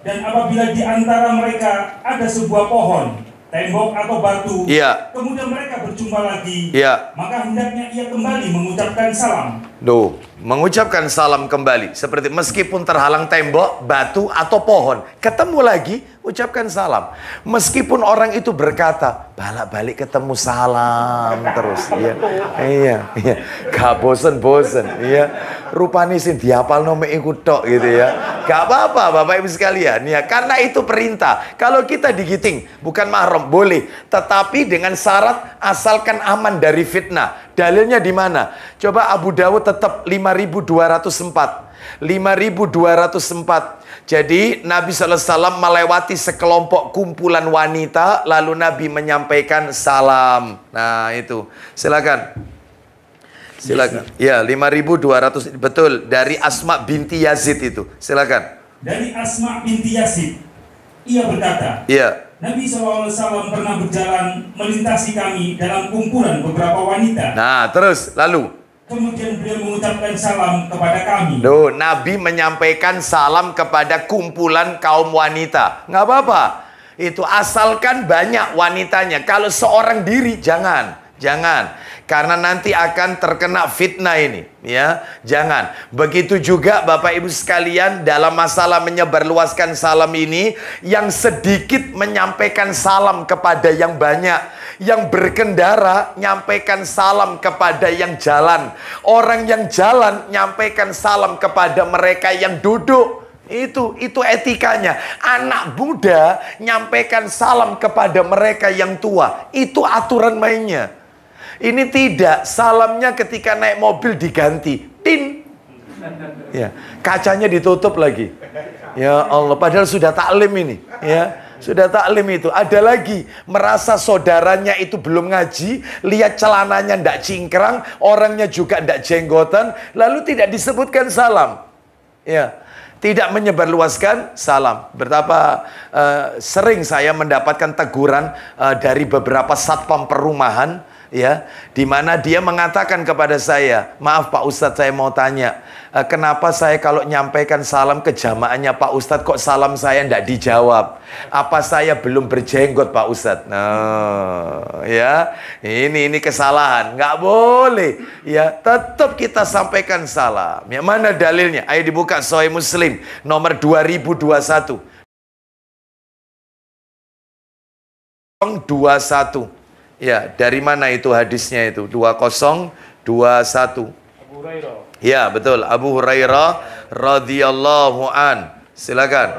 Dan apabila di antara mereka ada sebuah pohon, tembok atau batu, iya, kemudian mereka berjumpa lagi, iya, maka hendaknya ia kembali mengucapkan salam. Mengucapkan salam kembali. Seperti meskipun terhalang tembok, batu, atau pohon, ketemu lagi, ucapkan salam. Meskipun orang itu berkata, balik ketemu salam terus. Iya. Gak bosen. Iya. Rupanya sih dihafal nomor ikut tok gitu ya. Gak apa-apa Bapak Ibu sekalian ya. Karena itu perintah. Kalau kita digiting, bukan mahram, boleh. Tetapi dengan syarat asalkan aman dari fitnah. Dalilnya di mana? Coba Abu Dawud tetap 5204. 5204. Jadi Nabi SAW melewati sekelompok kumpulan wanita, lalu Nabi menyampaikan salam. Nah itu, silakan. Ya, 5200, betul, dari Asma binti Yazid itu. Silakan. Dari Asma binti Yazid, ia berkata, iya, Nabi SAW pernah berjalan melintasi kami dalam kumpulan beberapa wanita. Nah, terus lalu kemudian beliau mengucapkan salam kepada kami. Nabi menyampaikan salam kepada kumpulan kaum wanita. Nggak apa-apa. Itu asalkan banyak wanitanya. Kalau seorang diri, jangan. Karena nanti akan terkena fitnah ini. Ya, jangan. Begitu juga Bapak Ibu sekalian, dalam masalah menyebarluaskan salam ini, yang sedikit menyampaikan salam kepada yang banyak. Yang berkendara, nyampaikan salam kepada yang jalan. Orang yang jalan, nyampaikan salam kepada mereka yang duduk. Itu etikanya. Anak muda, nyampaikan salam kepada mereka yang tua. Itu aturan mainnya. Ini tidak, salamnya ketika naik mobil diganti. Tin. Ya, kacanya ditutup lagi. Ya Allah, padahal sudah taklim ini. Ya, sudah taklim itu. Ada lagi, merasa saudaranya itu belum ngaji, lihat celananya ndak cingkrang, orangnya juga ndak jenggotan, lalu tidak disebutkan salam. Ya, tidak menyebarluaskan salam. Betapa sering saya mendapatkan teguran dari beberapa satpam perumahan, ya, di mana dia mengatakan kepada saya, maaf Pak Ustadz, saya mau tanya, kenapa saya kalau nyampaikan salam ke jamaahnya Pak Ustadz, kok salam saya tidak dijawab? Apa saya belum berjenggot Pak Ustadz? Nah, ya, ini kesalahan, nggak boleh. Ya, tetap kita sampaikan salam. Ya, mana dalilnya? Ayo dibuka Sahih Muslim nomor 2021. 21. Ya, dari mana itu hadisnya itu? 2021. Abu Hurairah. Ya, betul. Abu Hurairah radhiyallahu an. Silakan.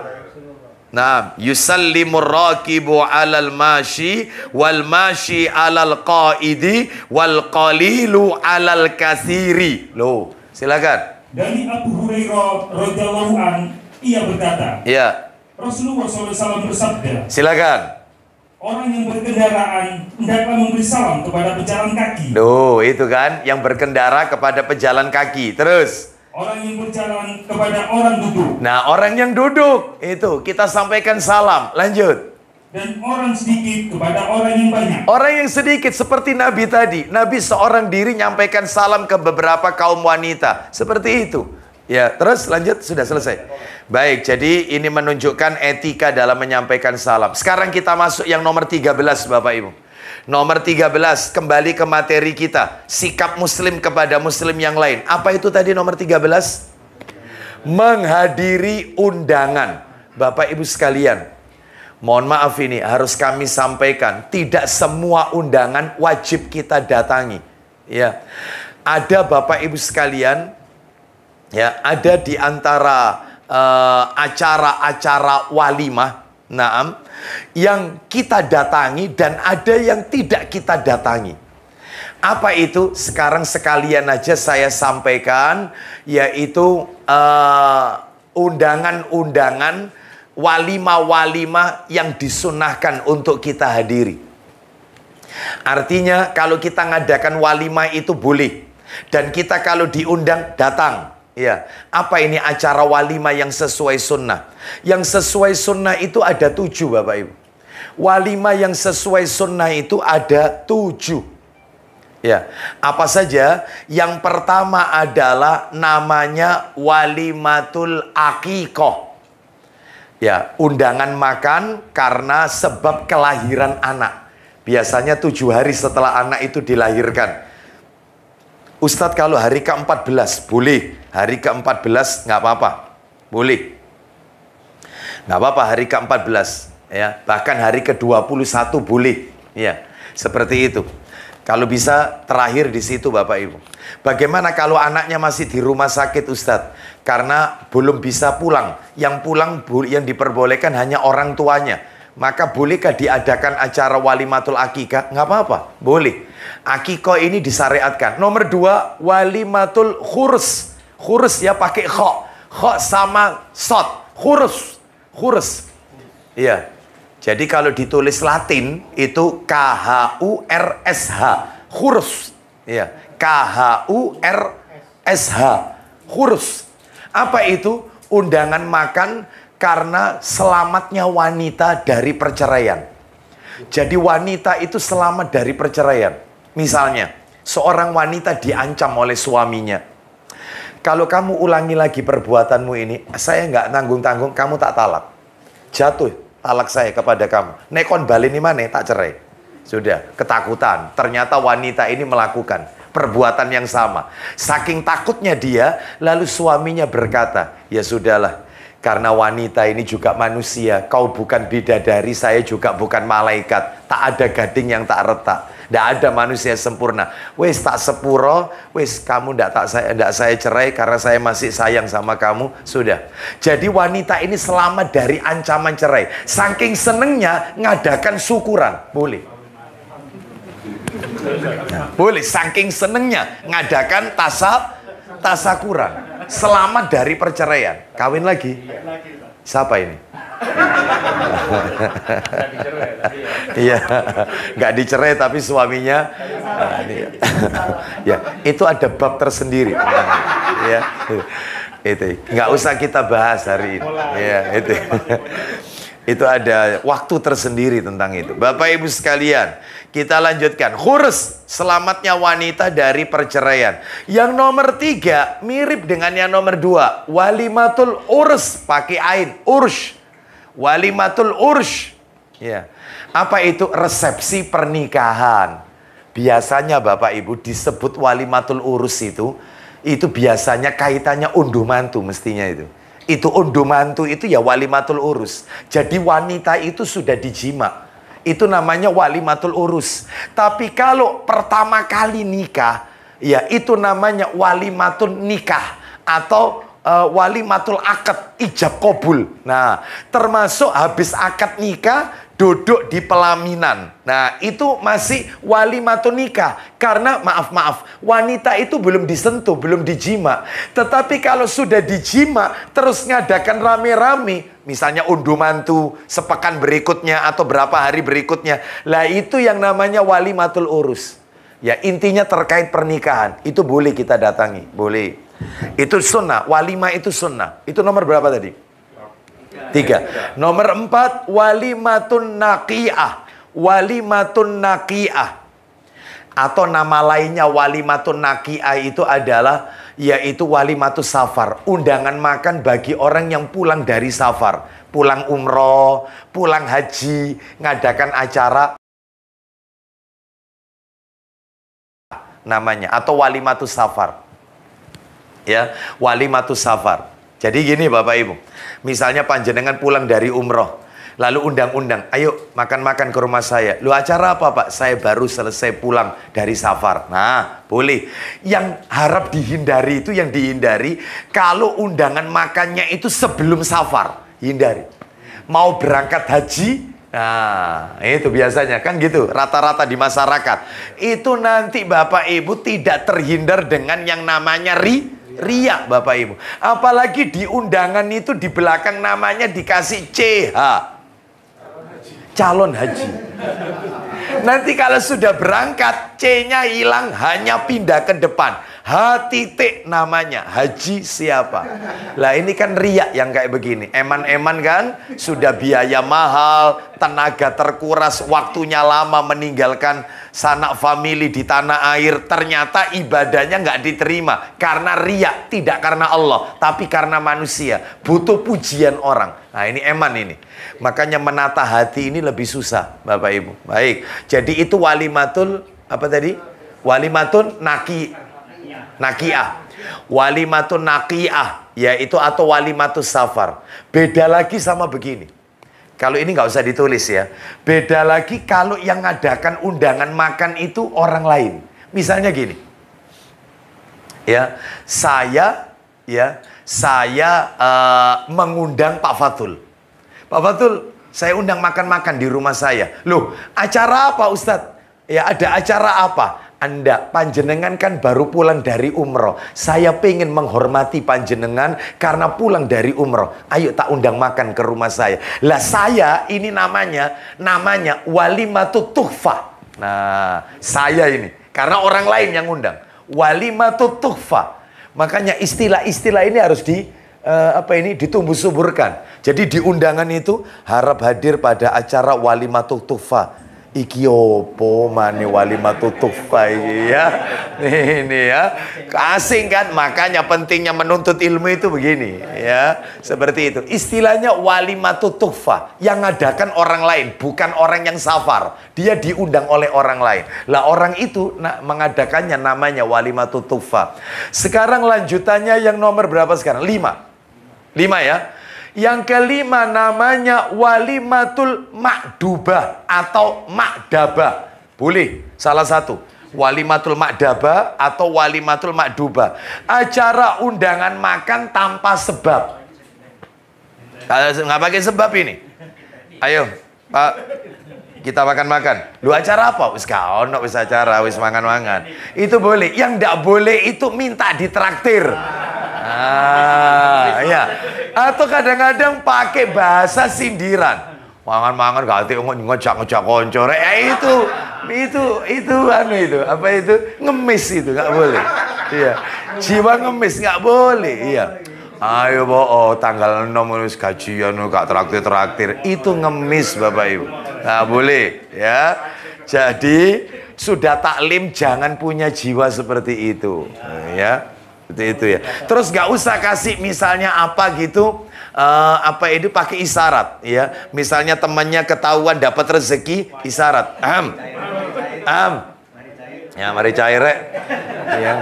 Nah, yusallimur raqibu 'alal mashi wal mashi 'alal qaidi wal qalilu 'alal katsiri. Loh, silakan. Dari Abu Hurairah radhiyallahu an, ia berkata, Ya. Rasulullah SAW bersabda, Silakan. orang yang berkendaraan hendaklah memberi salam kepada pejalan kaki. Duh, itu kan yang berkendara kepada pejalan kaki. Terus Orang yang berjalan kepada orang duduk. nah, orang yang duduk itu kita sampaikan salam. Lanjut. Dan orang sedikit kepada orang yang banyak. Orang yang sedikit seperti Nabi tadi. Nabi seorang diri nyampaikan salam ke beberapa kaum wanita. Seperti itu. Ya, terus lanjut, sudah selesai. Baik, jadi ini menunjukkan etika dalam menyampaikan salam. Sekarang kita masuk yang nomor 13, Bapak Ibu. Nomor 13, kembali ke materi kita. Sikap muslim kepada muslim yang lain. Apa itu tadi nomor 13? Menghadiri undangan. Bapak Ibu sekalian, mohon maaf ini harus kami sampaikan. Tidak semua undangan wajib kita datangi. Ya, ada Bapak Ibu sekalian, ya, ada di antara acara-acara walimah, naam, yang kita datangi dan ada yang tidak kita datangi. Apa itu? Sekarang sekalian aja saya sampaikan, yaitu undangan-undangan walimah-walimah yang disunahkan untuk kita hadiri. Artinya kalau kita ngadakan walimah itu boleh, dan kita kalau diundang datang. Ya, apa ini acara walimah yang sesuai sunnah? Yang sesuai sunnah itu ada 7, Bapak Ibu. Walimah yang sesuai sunnah itu ada 7. Ya, apa saja? Yang pertama adalah namanya walimatul aqiqah. Ya, undangan makan karena sebab kelahiran anak. Biasanya 7 hari setelah anak itu dilahirkan. Ustadz, kalau hari ke-14 boleh, hari ke-14 nggak apa-apa, boleh, nggak apa-apa hari ke-14, ya, bahkan hari ke-21 boleh, ya, seperti itu. Kalau bisa terakhir di situ, Bapak Ibu. Bagaimana kalau anaknya masih di rumah sakit, Ustadz, karena belum bisa pulang, yang yang diperbolehkan hanya orang tuanya, maka bolehkah diadakan acara walimatul akikah? Nggak apa-apa, boleh. Akikah ini disyariatkan. Nomor 2, walimatul khurs. Khurs ya pakai kho. Kho sama sot. Khurs. Khurs. Iya. Jadi kalau ditulis Latin itu KHURSH. Khurs. Iya. KHURSH. Khurs. Apa itu? Undangan makan karena selamatnya wanita dari perceraian. Jadi wanita itu selamat dari perceraian. Misalnya, seorang wanita diancam oleh suaminya. Kalau kamu ulangi lagi perbuatanmu ini, saya nggak tanggung-tanggung, kamu tak talak. Jatuh talak saya kepada kamu. Nekon balini mana, tak cerai. Sudah, ketakutan. Ternyata wanita ini melakukan perbuatan yang sama. Saking takutnya dia, lalu suaminya berkata, ya sudahlah. Karena wanita ini juga manusia. Kau bukan bidadari, saya juga bukan malaikat. Tak ada gading yang tak retak. Tidak ada manusia sempurna. Wes tak sepuro, wes kamu ndak saya cerai karena saya masih sayang sama kamu. Sudah. Jadi wanita ini selamat dari ancaman cerai. Saking senengnya ngadakan syukuran. Boleh. Nah, boleh. Saking senengnya ngadakan tasakuran. Selamat dari perceraian. Kawin lagi. Siapa ini? Iya, nggak dicerai tapi suaminya. Ya, itu ada bab tersendiri. Ya, itu nggak usah kita bahas hari ini. Ya, itu ada waktu tersendiri tentang itu. Bapak Ibu sekalian, kita lanjutkan. Khurs, selamatnya wanita dari perceraian. Yang nomor 3 mirip dengan yang nomor 2. Walimatul urs, pakai ain, ursh. Walimatul ursh. Ya. Apa itu? Resepsi pernikahan. Biasanya Bapak Ibu disebut walimatul urus itu biasanya kaitannya unduh mantu mestinya itu. Itu unduh mantu itu ya walimatul urus. Jadi wanita itu sudah dijima. Itu namanya walimatul urus. Tapi kalau pertama kali nikah, ya itu namanya walimatul nikah atau walimatul akad, ijab kabul. Nah, termasuk habis akad nikah duduk di pelaminan. Nah, itu masih walimatun nikah. Karena maaf, wanita itu belum disentuh, belum dijima. Tetapi kalau sudah dijima, terus ngadakan rame-rame, misalnya unduh mantu sepekan berikutnya atau berapa hari berikutnya. Lah itu yang namanya walimatul urus. Ya, intinya terkait pernikahan. Itu boleh kita datangi, boleh. Itu sunnah, walimah itu sunnah. Itu nomor berapa tadi? 3. Nomor 4, walimatun naqi'ah. Walimatun naqi'ah. Atau nama lainnya walimatun naqi'ah itu adalah, yaitu walimatus safar. Undangan makan bagi orang yang pulang dari safar. Pulang umroh, pulang haji, ngadakan acara. Namanya. Atau walimatus safar. Ya, walimatus safar. Jadi gini Bapak Ibu. Misalnya panjenengan pulang dari umroh, lalu undang-undang, ayo makan-makan ke rumah saya. Lu acara apa Pak? Saya baru selesai pulang dari safar. Nah, boleh. Yang harap dihindari itu, yang dihindari, kalau undangan makannya itu sebelum safar. Hindari. Mau berangkat haji, nah itu biasanya kan gitu, rata-rata di masyarakat. Itu nanti Bapak Ibu tidak terhindar dengan yang namanya riya Bapak Ibu. Apalagi di undangan itu di belakang namanya dikasih CH, calon haji. Nanti kalau sudah berangkat C-nya hilang, hanya pindah ke depan. H titik namanya, haji siapa. Lah ini kan riya yang kayak begini. Eman-eman kan, sudah biaya mahal, tenaga terkuras, waktunya lama meninggalkan sanak famili di tanah air. Ternyata ibadahnya nggak diterima. Karena riya, tidak karena Allah, tapi karena manusia. Butuh pujian orang. Nah ini eman ini. Makanya menata hati ini lebih susah Bapak Ibu. Baik, jadi itu walimatul, apa tadi? Walimatun naqi'ah. Walimatun naqi'ah, yaitu atau walimatus safar. Beda lagi sama begini. Kalau ini nggak usah ditulis ya. Beda lagi kalau yang ngadakan undangan makan itu orang lain. Misalnya gini. Ya, saya mengundang Pak Fatul. Pak Fatul, saya undang makan-makan di rumah saya. Loh, acara apa Ustadz? Ya, ada acara apa? Anda, panjenengan kan baru pulang dari umroh. Saya pengen menghormati panjenengan karena pulang dari umroh. Ayo tak undang makan ke rumah saya. Lah saya ini namanya walimatut tuhfah. Nah, saya ini karena orang lain yang undang. Walimatut tuhfah. Makanya istilah-istilah ini harus ditumbuh suburkan. Jadi di undangan itu harap hadir pada acara walimatut tuhfah. Iki opo mane walimatut tuhfah ya. Ini ya. Asing kan? Makanya pentingnya menuntut ilmu itu begini ya. Seperti itu. Istilahnya walimatut tuhfah, yang ngadakan orang lain, bukan orang yang safar. Dia diundang oleh orang lain. Lah orang itu mengadakannya namanya walimatut tuhfah. Sekarang lanjutannya yang nomor berapa sekarang? 5 ya. Yang kelima namanya walimatul makdubah atau makdabah. Boleh salah satu. Walimatul makdabah atau walimatul makdubah. Acara undangan makan tanpa sebab. Nggak pakai sebab ini. Ayo Pak, kita makan-makan. Lu acara apa? Wis gak ono, wis acara, wis mangan-mangan. Itu boleh. Yang nggak boleh itu minta ditraktir. Ya. Atau kadang-kadang pakai bahasa sindiran. Mangan-mangan gak ngejak-ngejak konco. Itu apa itu? Ngemis itu nggak boleh. Iya. Jiwa ngemis nggak boleh. Iya. Ayo tanggal 6 wis gajian gak traktir. Itu ngemis Bapak Ibu. Nah, boleh ya. Jadi sudah taklim jangan punya jiwa seperti itu. Ya. Itu ya. Terus gak usah kasih misalnya apa gitu, pakai isyarat ya. Misalnya temannya ketahuan dapat rezeki, isyarat. Ya mari cair rek. Ya.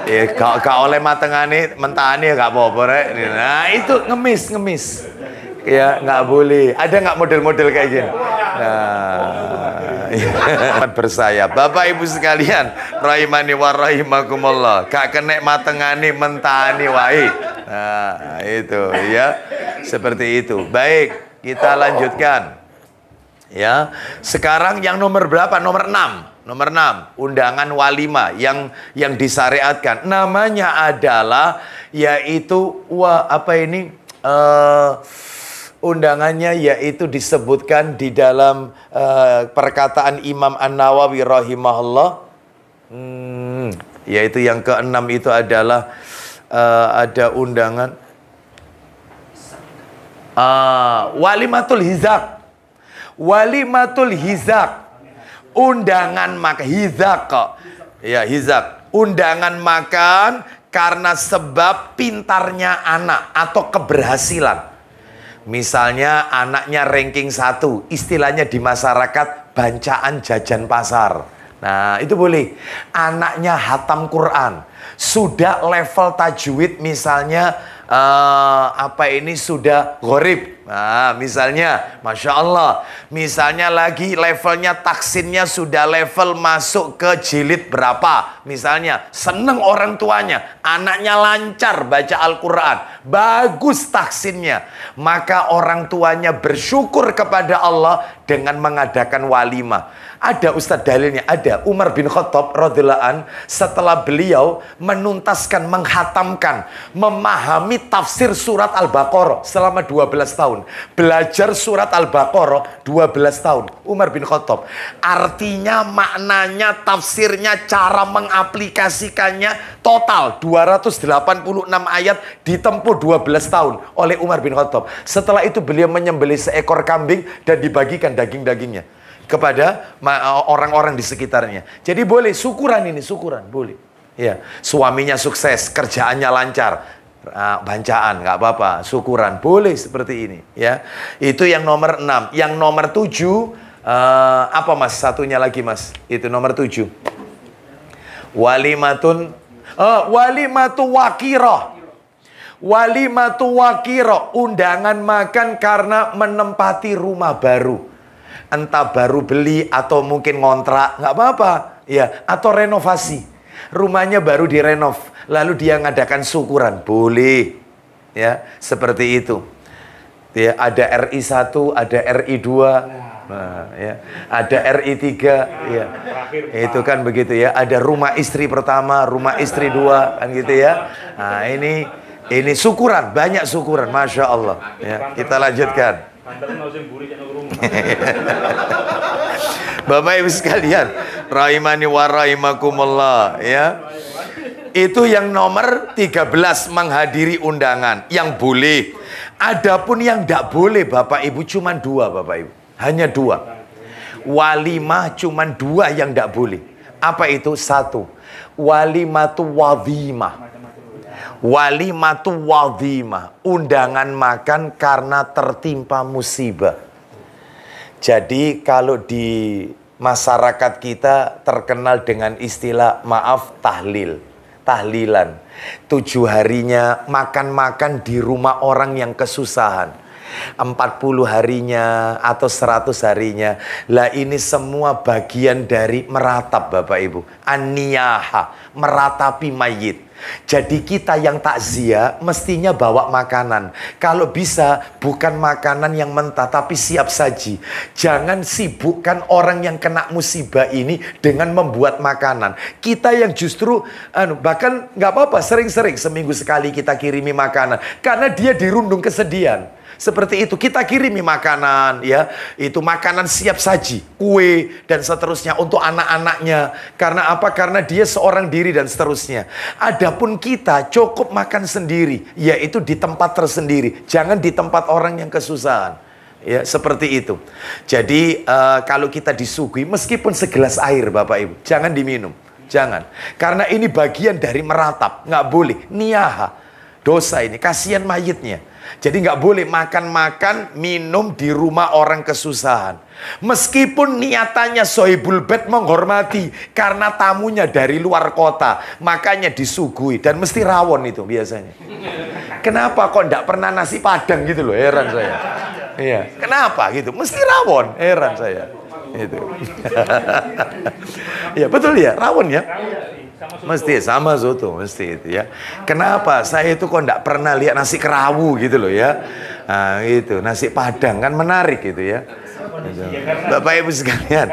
Ya gak oleh matengane mentani ya gak apa-apa rek. Nah, itu ngemis. Ya, nggak boleh. Ada nggak model-model kayak gini? Nah, bersayap. Bapak Ibu sekalian, rahimani wa rahimakumullah. Gak kena matengani mentani wae. Nah, itu ya. Seperti itu. Baik, kita lanjutkan. Ya, sekarang yang nomor berapa? Nomor 6. Nomor 6, undangan walima yang disyariatkan. Namanya adalah yaitu undangannya yaitu disebutkan di dalam perkataan Imam An-Nawawi rahimahullah. Yaitu yang ke-6 itu adalah ada undangan walimatul hizak. Walimatul hizak, undangan makan hizak kok. Ya, hizak, undangan makan karena sebab pintarnya anak atau keberhasilan. Misalnya anaknya ranking 1, istilahnya di masyarakat bancaan jajan pasar. Nah, itu boleh. Anaknya hatam Quran, sudah level tajwid misalnya sudah gharib. Nah, misalnya, Masya Allah, misalnya lagi levelnya taksinnya sudah level masuk ke jilid berapa. Misalnya, seneng orang tuanya, anaknya lancar baca Al-Quran, bagus taksinnya. Maka orang tuanya bersyukur kepada Allah dengan mengadakan walimah. Ada Ustadz dalilnya, ada Umar bin Khattab radhiyallahu an, setelah beliau menuntaskan, menghatamkan, memahami tafsir surat Al-Baqarah selama 12 tahun. Belajar surat Al-Baqarah 12 tahun. Umar bin Khattab. Artinya, maknanya, tafsirnya, cara mengaplikasikannya total 286 ayat ditempuh 12 tahun oleh Umar bin Khattab. Setelah itu beliau menyembelih seekor kambing dan dibagikan daging-dagingnya kepada orang-orang di sekitarnya. Jadi boleh syukuran ini, syukuran boleh. Ya, suaminya sukses, kerjaannya lancar, bancaan nggak apa-apa, syukuran boleh seperti ini. Ya, itu yang nomor 6. Yang nomor 7 apa mas? Satunya lagi mas. Itu nomor 7. Walimatu wakirah. Walimatu wakirah, undangan makan karena menempati rumah baru. Entah baru beli atau mungkin ngontrak, nggak apa-apa, ya. Atau renovasi, rumahnya baru direnov, lalu dia ngadakan syukuran, boleh, ya. Seperti itu. Ya, ada RI 1, ada RI 2, nah, ya. Ada RI 3, ya. Itu kan begitu ya. Ada rumah istri pertama, rumah istri 2, kan gitu ya. Nah, ini syukuran, banyak syukuran, Masya Allah. Ya, kita lanjutkan. Bapak Ibu sekalian, rahimani wa rahimakumullah, ya. Itu yang nomor 13, menghadiri undangan yang boleh. Adapun yang tidak boleh Bapak Ibu cuma 2 Bapak Ibu. Hanya 2. Walimah cuma 2 yang tidak boleh. Apa itu? 1, walimatu wadhimah. Walimatu wadhimah, undangan makan karena tertimpa musibah. Jadi kalau di masyarakat kita terkenal dengan istilah tahlilan. 7 harinya makan-makan di rumah orang yang kesusahan. 40 harinya atau 100 harinya. Lah ini semua bagian dari meratap Bapak Ibu. An-niyaha, meratapi mayit. Jadi kita yang takziah mestinya bawa makanan. Kalau bisa bukan makanan yang mentah tapi siap saji. Jangan sibukkan orang yang kena musibah ini dengan membuat makanan. Kita yang justru bahkan nggak apa-apa, sering-sering seminggu sekali kita kirimi makanan karena dia dirundung kesedihan. Seperti itu, kita kirimi makanan, ya. Itu makanan siap saji, kue, dan seterusnya untuk anak-anaknya. Karena apa? Karena dia seorang diri dan seterusnya. Adapun kita cukup makan sendiri, yaitu di tempat tersendiri. Jangan di tempat orang yang kesusahan. Ya, seperti itu. Jadi, kalau kita disuguhi, meskipun segelas air, Bapak Ibu, jangan diminum. Jangan. Karena ini bagian dari meratap. Nggak boleh. Niyaha. Dosa ini. Kasihan mayitnya. Jadi nggak boleh makan-makan, minum di rumah orang kesusahan. Meskipun niatannya sohibul bed menghormati, karena tamunya dari luar kota, makanya disuguhi. Dan mesti rawon itu biasanya. Kenapa kok nggak pernah nasi padang gitu loh, heran saya. Iya, kenapa gitu? Mesti rawon, heran saya. Itu. Ya betul ya, rawon ya. Mesti sama soto, mesti itu ya. Kenapa? Saya itu kok enggak pernah lihat nasi kerawu gitu loh ya. Nah, itu nasi padang kan menarik gitu ya. Bapak Ibu sekalian.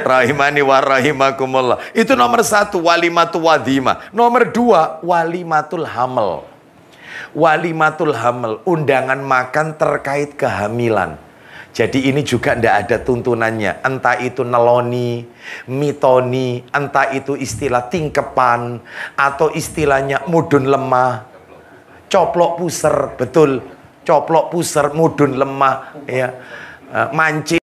Rahimani wa rahimakumullah. Itu nomor 1, walimatul wadimah. Nomor 2, walimatul hamil. Walimatul hamil, undangan makan terkait kehamilan. Jadi ini juga tidak ada tuntunannya. Entah itu neloni, mitoni, entah itu istilah tingkepan, atau istilahnya mudun lemah, coplok puser, betul. Coplok puser, mudun lemah, ya, mancing.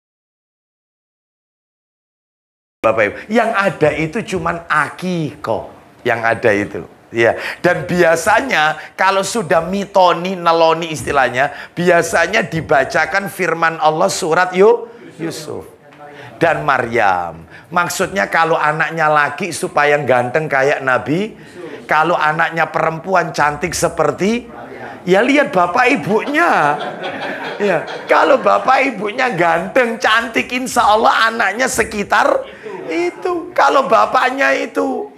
Bapak Ibu, yang ada itu cuman akikoh, yang ada itu. Ya, dan biasanya kalau sudah mitoni, neloni istilahnya, biasanya dibacakan firman Allah surat Yusuf dan Maryam. Maksudnya kalau anaknya laki supaya ganteng kayak Nabi, kalau anaknya perempuan cantik seperti, ya lihat bapak ibunya. Ya, kalau bapak ibunya ganteng, cantik, insya Allah anaknya sekitar itu. Kalau bapaknya itu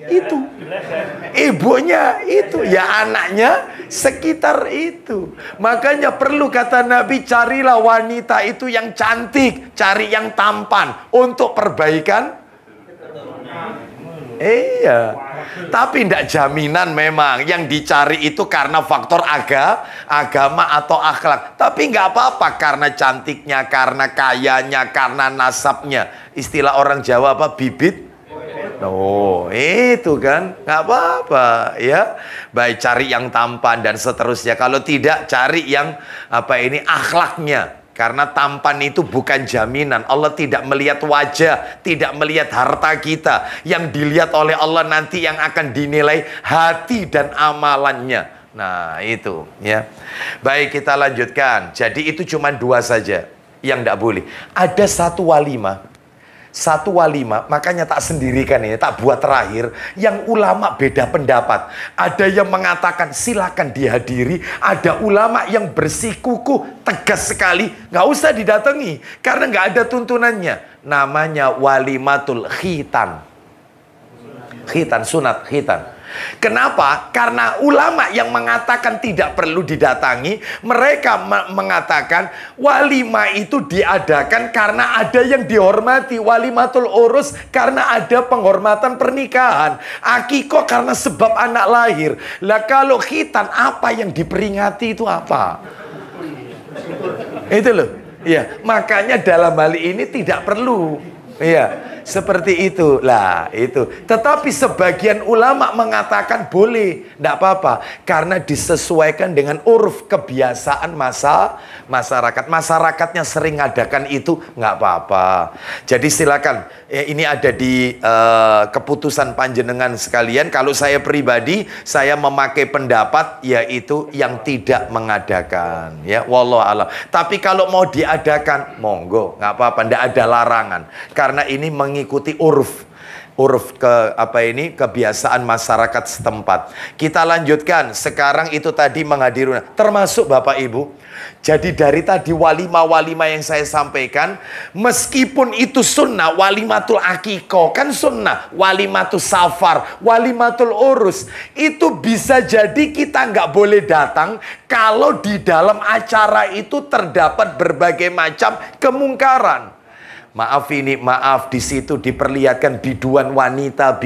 ibunya itu, ya anaknya sekitar itu. Makanya perlu kata Nabi, carilah wanita itu yang cantik, cari yang tampan untuk perbaikan. Iya, tapi tidak jaminan memang yang dicari itu karena faktor agama atau akhlak. Tapi nggak apa-apa karena cantiknya, karena kayanya, karena nasabnya. Istilah orang Jawa apa? Bibit. Oh, itu kan nggak apa-apa ya. Baik, cari yang tampan dan seterusnya. Kalau tidak, cari yang akhlaknya. Karena tampan itu bukan jaminan. Allah tidak melihat wajah, tidak melihat harta kita. Yang dilihat oleh Allah nanti yang akan dinilai hati dan amalannya. Nah, itu ya. Baik, kita lanjutkan. Jadi itu cuma 2 saja yang tidak boleh. Ada satu walimah. Satu walimah, makanya tak sendirikan ini, tak buat terakhir. Yang ulama beda pendapat. Ada yang mengatakan silakan dihadiri. Ada ulama yang bersikukuh tegas sekali, nggak usah didatangi karena nggak ada tuntunannya. Namanya walimatul khitan. Khitan, sunat khitan. Kenapa? Karena ulama yang mengatakan tidak perlu didatangi, mereka mengatakan walimah itu diadakan karena ada yang dihormati. Walimatul urus karena ada penghormatan pernikahan. Akikoh karena sebab anak lahir. Lah kalau khitan, apa yang diperingati itu apa? Itu loh. Ya, makanya dalam hal ini tidak perlu. Iya, seperti itu lah itu. Tetapi sebagian ulama mengatakan boleh, tidak apa-apa, karena disesuaikan dengan uruf kebiasaan masyarakat. Masyarakatnya sering ngadakan itu, nggak apa-apa. Jadi silakan. Ini ada di keputusan panjenengan sekalian. Kalau saya pribadi, saya memakai pendapat yaitu yang tidak mengadakan. Ya, wallahu a'lam. Tapi kalau mau diadakan, monggo, nggak apa-apa, tidak ada larangan. Karena ini mengikuti uruf kebiasaan masyarakat setempat. Kita lanjutkan. Sekarang itu tadi menghadiri, termasuk Bapak Ibu. Jadi dari tadi walimah-walimah yang saya sampaikan, meskipun itu sunnah, walimatul akikoh kan sunnah, walimatul safar, walimatul urus, itu bisa jadi kita nggak boleh datang kalau di dalam acara itu terdapat berbagai macam kemungkaran. Maaf di situ diperlihatkan biduan wanita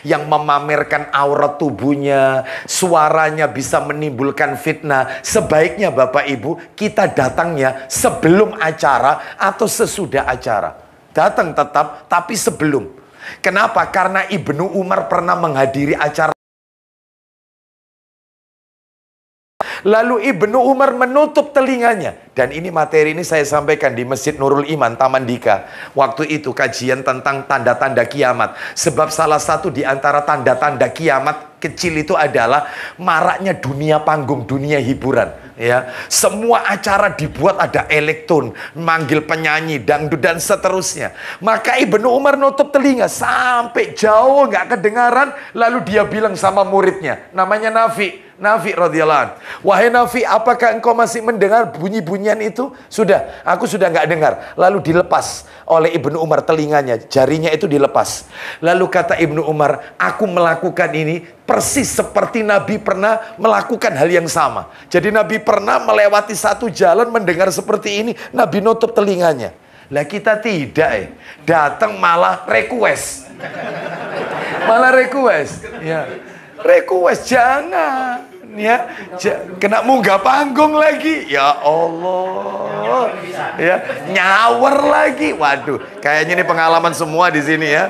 yang memamerkan aurat tubuhnya, suaranya bisa menimbulkan fitnah. Sebaiknya Bapak Ibu kita datangnya sebelum acara atau sesudah acara. Datang tetap, tapi sebelum. Kenapa? Karena Ibnu Umar pernah menghadiri acara. Lalu Ibnu Umar menutup telinganya. Dan ini materi ini saya sampaikan di Masjid Nurul Iman, Taman Dika. Waktu itu kajian tentang tanda-tanda kiamat. Sebab salah satu di antara tanda-tanda kiamat kecil itu adalah maraknya dunia panggung, dunia hiburan. Ya, semua acara dibuat ada elektron, manggil penyanyi, dangdut dan seterusnya. Maka Ibnu Umar nutup telinga sampai jauh nggak kedengaran. Lalu dia bilang sama muridnya, namanya Nafi, Nafi radhiyallahu anhu. Wahai Nafi, apakah engkau masih mendengar bunyi-bunyian itu? Sudah, aku sudah nggak dengar. Lalu dilepas oleh Ibnu Umar telinganya, jarinya itu dilepas. Lalu kata Ibnu Umar, aku melakukan ini persis seperti Nabi pernah melakukan hal yang sama. Jadi Nabi pernah melewati satu jalan mendengar seperti ini, Nabi nutup telinganya. Lah kita tidak, datang malah request. Malah request, ya. Request jangan, ya. Kena munggah panggung lagi, ya Allah, ya. Nyawer lagi, waduh. Kayaknya ini pengalaman semua di sini ya.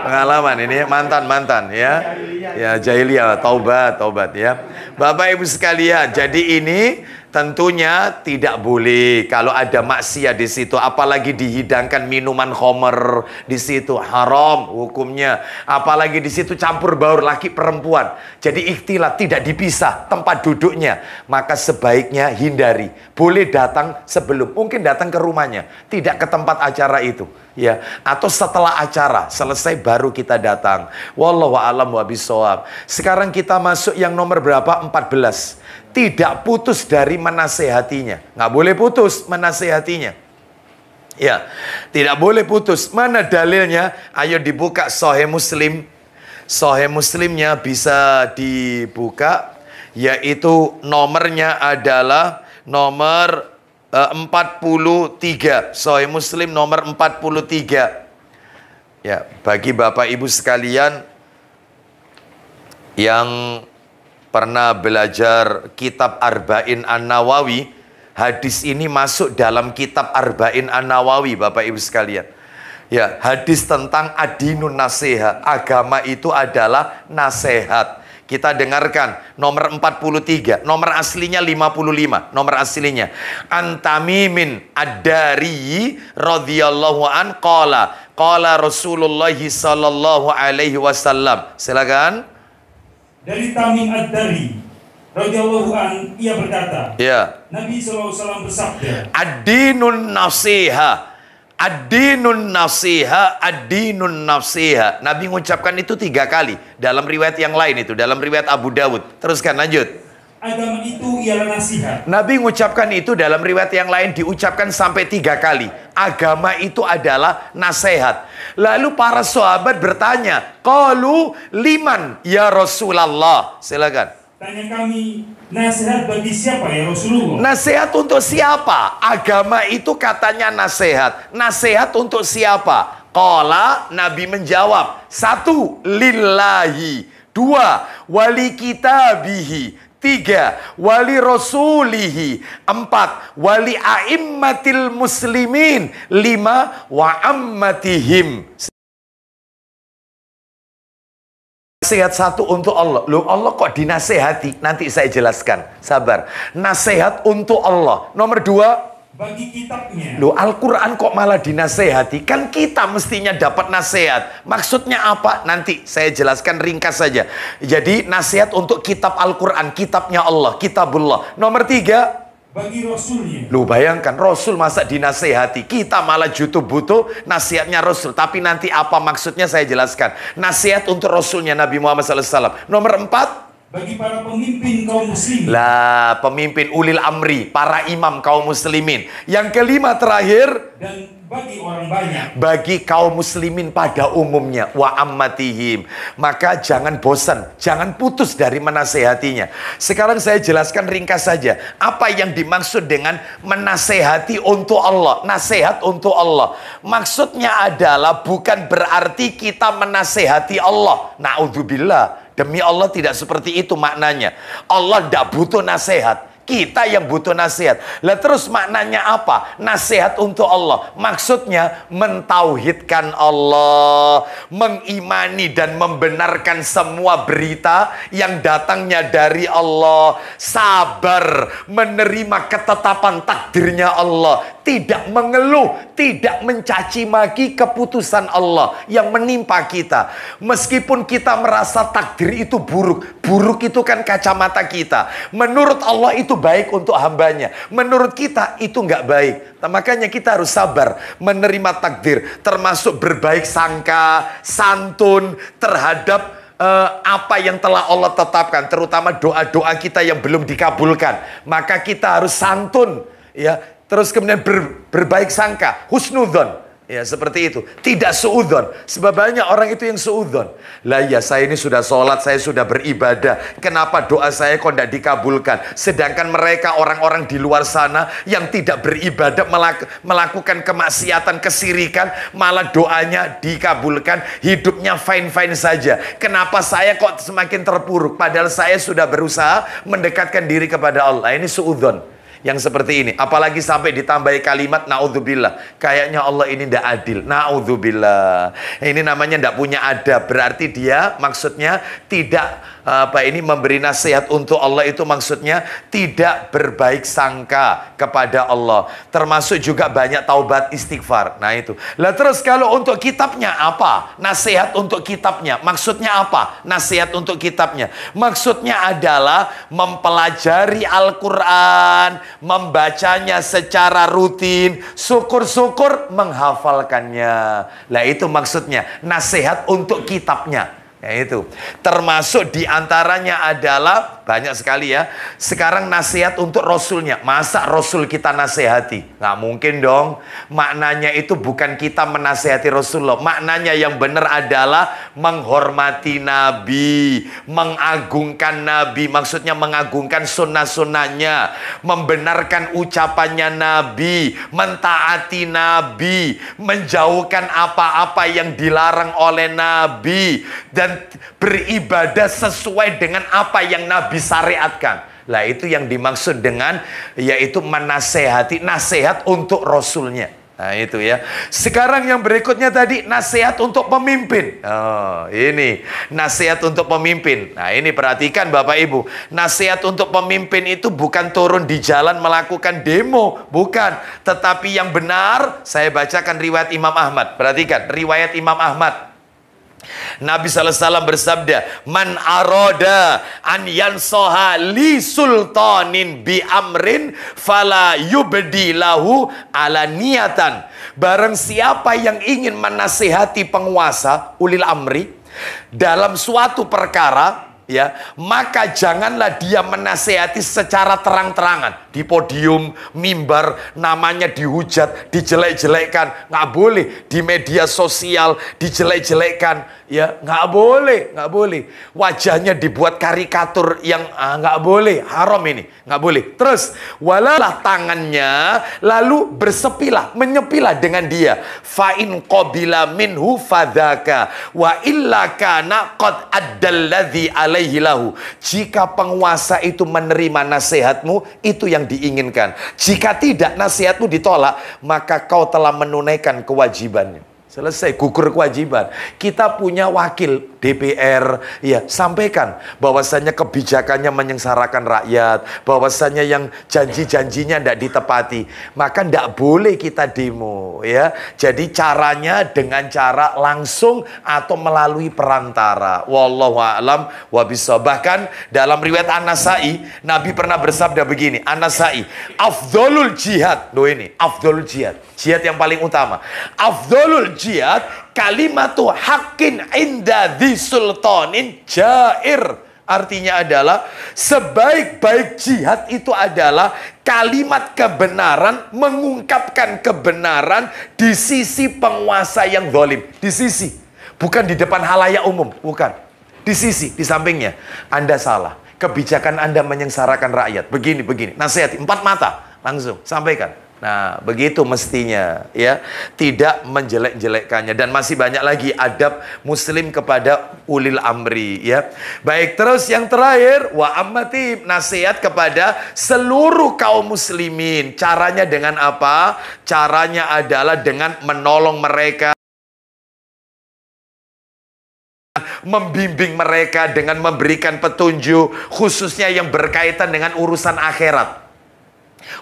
Pengalaman ini mantan ya. Ya jahiliyah, taubat ya. Bapak Ibu sekalian, jadi ini tentunya tidak boleh kalau ada maksiat di situ, apalagi dihidangkan minuman khamr di situ, haram hukumnya. Apalagi di situ campur baur laki perempuan. Jadi ikhtilat, tidak dipisah tempat duduknya. Maka sebaiknya hindari. Boleh datang sebelum, mungkin datang ke rumahnya, tidak ke tempat acara itu. Ya, atau setelah acara selesai baru kita datang. Wallahu a'lam wabishawab. Sekarang kita masuk yang nomor berapa? 14. Tidak putus dari menasehatinya. Nggak boleh putus menasehatinya. Ya, tidak boleh putus. Mana dalilnya? Ayo dibuka Sahih Muslim. Sahih Muslimnya bisa dibuka. Yaitu nomornya adalah nomor 43. Sahih Muslim nomor 43. Ya, bagi Bapak Ibu sekalian yang pernah belajar kitab Arba'in An-Nawawi, hadis ini masuk dalam kitab Arba'in An-Nawawi, Bapak Ibu sekalian. Ya, hadis tentang adinun nasihat. Agama itu adalah nasihat. Kita dengarkan nomor 43, nomor aslinya 55, nomor aslinya. An-Tamimin Ad-Dari radhiyallahu an qala Rasulullah sallallahu alaihi wasallam. Silakan. Dari Tamim Ad-Dari radhiyallahu an, ia berkata, ya. Nabi SAW bersabda, Ad-dinun nasiha. Ad-dinun nasiha, ad-dinun nasiha. Nabi mengucapkan itu 3 kali. Dalam riwayat yang lain itu, dalam riwayat Abu Dawud. Teruskan, lanjut. Agama itu ialah nasihat. Nabi mengucapkan itu dalam riwayat yang lain diucapkan sampai 3 kali. Agama itu adalah nasihat. Lalu para sahabat bertanya, qalu liman ya Rasulullah? Silakan. Tanya kami, nasihat bagi siapa ya Rasulullah? Nasihat untuk siapa? Agama itu katanya nasihat. Nasihat untuk siapa? Qala, Nabi menjawab. 1, lillahi. 2, wali kitabihi. 3, wali rasulihi. 4, wali a'immatil muslimin. 5, wa ammatihim. Nasihat 1 untuk Allah. Loh, Allah kok dinasehati? Nanti saya jelaskan. Sabar. Nasihat untuk Allah. Nomor 2, bagi kitabnya. loh, Al-Quran kok malah dinasehati? Kan kita mestinya dapat nasihat. Maksudnya apa? Nanti saya jelaskan ringkas saja. Jadi nasihat untuk kitab Al-Quran, kitabnya Allah, kitabullah. Nomor 3, bagi Rasulnya. lu bayangkan, Rasul masa dinasehati? Kita malah butuh nasihatnya Rasul. Tapi nanti apa maksudnya saya jelaskan. Nasihat untuk Rasulnya Nabi Muhammad SAW. Nomor 4, bagi para pemimpin kaum muslimin. lah, pemimpin ulil amri, para imam kaum muslimin. Yang kelima terakhir, dan bagi orang banyak. bagi kaum muslimin pada umumnya, wa ammatihim. Maka jangan bosan, jangan putus dari menasehatinya. Sekarang saya jelaskan ringkas saja. Apa yang dimaksud dengan menasehati untuk Allah? Nasihat untuk Allah. Maksudnya adalah bukan berarti kita menasehati Allah. Na'udzubillah. Demi Allah tidak seperti itu maknanya. Allah tidak butuh nasihat. Kita yang butuh nasihat. Lah terus maknanya apa? Nasihat untuk Allah. Maksudnya mentauhidkan Allah, mengimani dan membenarkan semua berita yang datangnya dari Allah, sabar menerima ketetapan takdirnya Allah, tidak mengeluh, tidak mencaci maki keputusan Allah yang menimpa kita. Meskipun kita merasa takdir itu buruk, buruk itu kan kacamata kita. Menurut Allah itu baik untuk hambanya. Menurut kita itu nggak baik. Nah, makanya kita harus sabar menerima takdir. Termasuk berbaik sangka, santun terhadap apa yang telah Allah tetapkan, terutama doa-doa kita yang belum dikabulkan, maka kita harus santun, ya. Terus kemudian berbaik sangka, husnudzon. Ya, seperti itu. Tidak suudzon. Sebab banyak orang itu yang suudzon. Lah ya, saya ini sudah sholat, saya sudah beribadah. Kenapa doa saya kok tidak dikabulkan? Sedangkan mereka orang-orang di luar sana yang tidak beribadah, melakukan kemaksiatan, kesirikan, malah doanya dikabulkan, hidupnya fine-fine saja. Kenapa saya kok semakin terpuruk? Padahal saya sudah berusaha mendekatkan diri kepada Allah. Ini suudzon yang seperti ini, apalagi sampai ditambahi kalimat naudzubillah, kayaknya Allah ini tidak adil, naudzubillah, ini namanya tidak punya adab. Berarti dia maksudnya tidak memberi nasihat untuk Allah, itu maksudnya tidak berbaik sangka kepada Allah. Termasuk juga banyak taubat istighfar. Nah itu. Lah terus kalau untuk kitabnya apa? Nasihat untuk kitabnya. Maksudnya apa? Nasihat untuk kitabnya. Maksudnya adalah mempelajari Al-Quran, membacanya secara rutin, syukur-syukur menghafalkannya. Lah itu maksudnya nasihat untuk kitabnya. Ya itu. Termasuk diantaranya adalah banyak sekali ya. Sekarang nasihat untuk Rasulnya. Masa Rasul kita nasihati? Nggak mungkin dong. Maknanya itu bukan kita menasihati Rasulullah. Maknanya yang benar adalah menghormati Nabi, mengagungkan Nabi. Maksudnya mengagungkan sunnah-sunnahnya, membenarkan ucapannya Nabi, mentaati Nabi, menjauhkan apa-apa yang dilarang oleh Nabi, dan beribadah sesuai dengan apa yang Nabi syariatkan. Lah itu yang dimaksud dengan yaitu menasehati, nasihat untuk Rasulnya. Nah itu ya. Sekarang yang berikutnya tadi nasihat untuk pemimpin. Oh, ini nasihat untuk pemimpin. Nah ini perhatikan Bapak Ibu, nasihat untuk pemimpin itu bukan turun di jalan melakukan demo, bukan. Tetapi yang benar, saya bacakan riwayat Imam Ahmad. Perhatikan riwayat Imam Ahmad. Nabi SAW bersabda, man aroda an yansoha li sultanin bi amrin fala yubdi lahu ala niatan. Barang siapa yang ingin menasihati penguasa ulil amri dalam suatu perkara, ya, maka janganlah dia menasihati secara terang-terangan di podium, mimbar, namanya dihujat, dijelek-jelekkan, nggak boleh. Di media sosial dijelek-jelekkan, ya, nggak boleh, nggak boleh. Wajahnya dibuat karikatur yang nggak boleh, haram ini, nggak boleh. Terus walalah tangannya, lalu bersepilah, menyepilah dengan dia. Fa'in qabila minhu fadhaka wa illa kana qad addalladzi alaihi lahu. Jika penguasa itu menerima nasihatmu, itu yang diinginkan. Jika tidak, nasihatmu ditolak, maka kau telah menunaikan kewajibannya. Selesai, gugur kewajiban. Kita punya wakil DPR, ya, sampaikan bahwasannya kebijakannya menyengsarakan rakyat, bahwasannya yang janji-janjinya tidak ditepati, maka tidak boleh kita demo, ya. Jadi caranya dengan cara langsung atau melalui perantara. Wallahu a'lam wa bishawab. Bahkan dalam riwayat An-Nasai, Nabi pernah bersabda begini, An-Nasai, afdholul jihad. Loh ini, afdholul jihad, jihad yang paling utama. Afdholul jihad kalimatu haqqin inda dhi sultanin jair. Artinya adalah sebaik-baik jihad itu adalah kalimat kebenaran, mengungkapkan kebenaran di sisi penguasa yang zalim. Di sisi, bukan di depan halayak umum, bukan. Di sisi, di sampingnya. Anda salah, kebijakan Anda menyengsarakan rakyat. Begini, nasihati, 4 mata, langsung sampaikan. Nah, begitu mestinya, ya, tidak menjelek-jelekkannya. Dan masih banyak lagi adab muslim kepada ulil amri, ya. Baik, terus yang terakhir, wa ammati, nasihat kepada seluruh kaum muslimin. Caranya dengan apa? Caranya adalah dengan menolong mereka, membimbing mereka, dengan memberikan petunjuk, khususnya yang berkaitan dengan urusan akhirat.